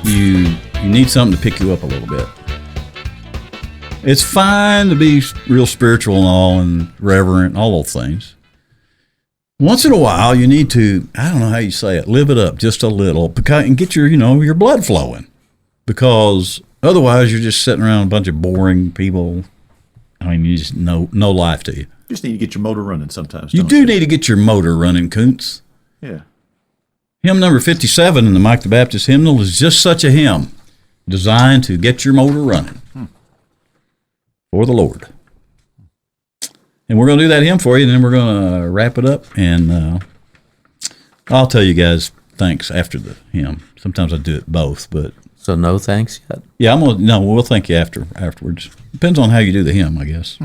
you need something to pick you up a little bit. It's fine to be real spiritual and all and reverent and all those things. Once in a while, you need to, I don't know how you say it, live it up just a little and get your blood flowing. Because otherwise, you're just sitting around a bunch of boring people. I mean, you just no life to you. Just need to get your motor running sometimes. You don't do need to get your motor running, Koontz. Yeah. Hymn number 57 in the Mike the Baptist hymnal is just such a hymn designed to get your motor running for the Lord. And we're going to do that hymn for you, and then we're going to wrap it up. And I'll tell you guys thanks after the hymn. Sometimes I do it both, but So no thanks yet. yeah, we'll thank you afterwards. Depends on how you do the hymn, I guess.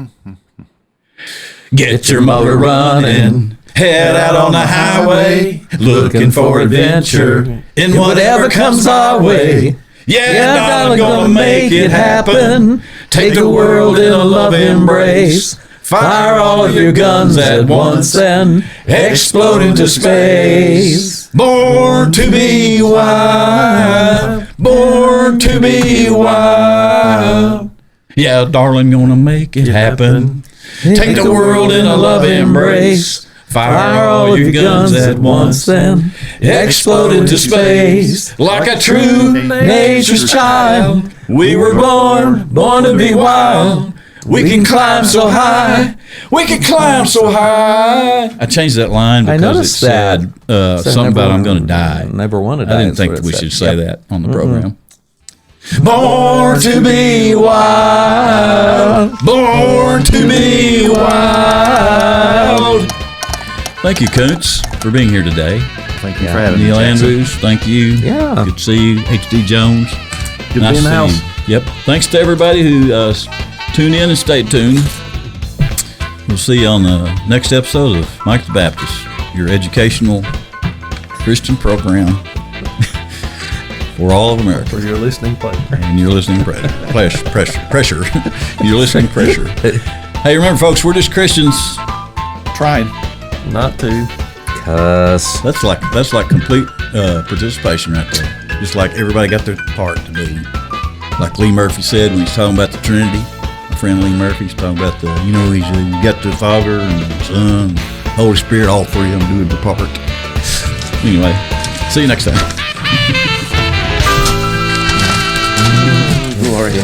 Get your motor running, head out on the highway, looking for adventure in whatever comes our way. Yeah, darling, gonna make it happen. Take the world in a love embrace. Fire all your guns at once and explode into space. Born to be wild, born to be wild. Yeah, darling, gonna make it happen. Take the world in a love embrace. Fire all your guns at once and explode into space. Like a true nature's child, we were born to be wild. We can climb so high, we can climb so high. I changed that line because it noticed said that. something about I'm going to die. Never want to die. I didn't is think what it we said. should say Yep. that on the program. Born to be wild, born to be wild. Thank you, Koontz, for being here today. Thank you for having me. Neil Jackson. Andrews, thank you. Yeah. Good to see you. H.D. Jones. Good to be in the house. see you. Yep. Thanks to everybody who tuned in and stayed tuned. We'll see you on the next episode of Mike the Baptist, your educational Christian program for all of America. For your listening pleasure. And you're listening pressure. You're listening pressure. Hey, remember, folks, we're just Christians. Trying. Not to. Cuss. That's like complete participation right there. Just like everybody got their part to do. Like Lee Murphy said when he's talking about the Trinity. My friend Lee Murphy's talking about you got the Father and the Son, and Holy Spirit, all three of them doing their part. Anyway, see you next time. Who are you?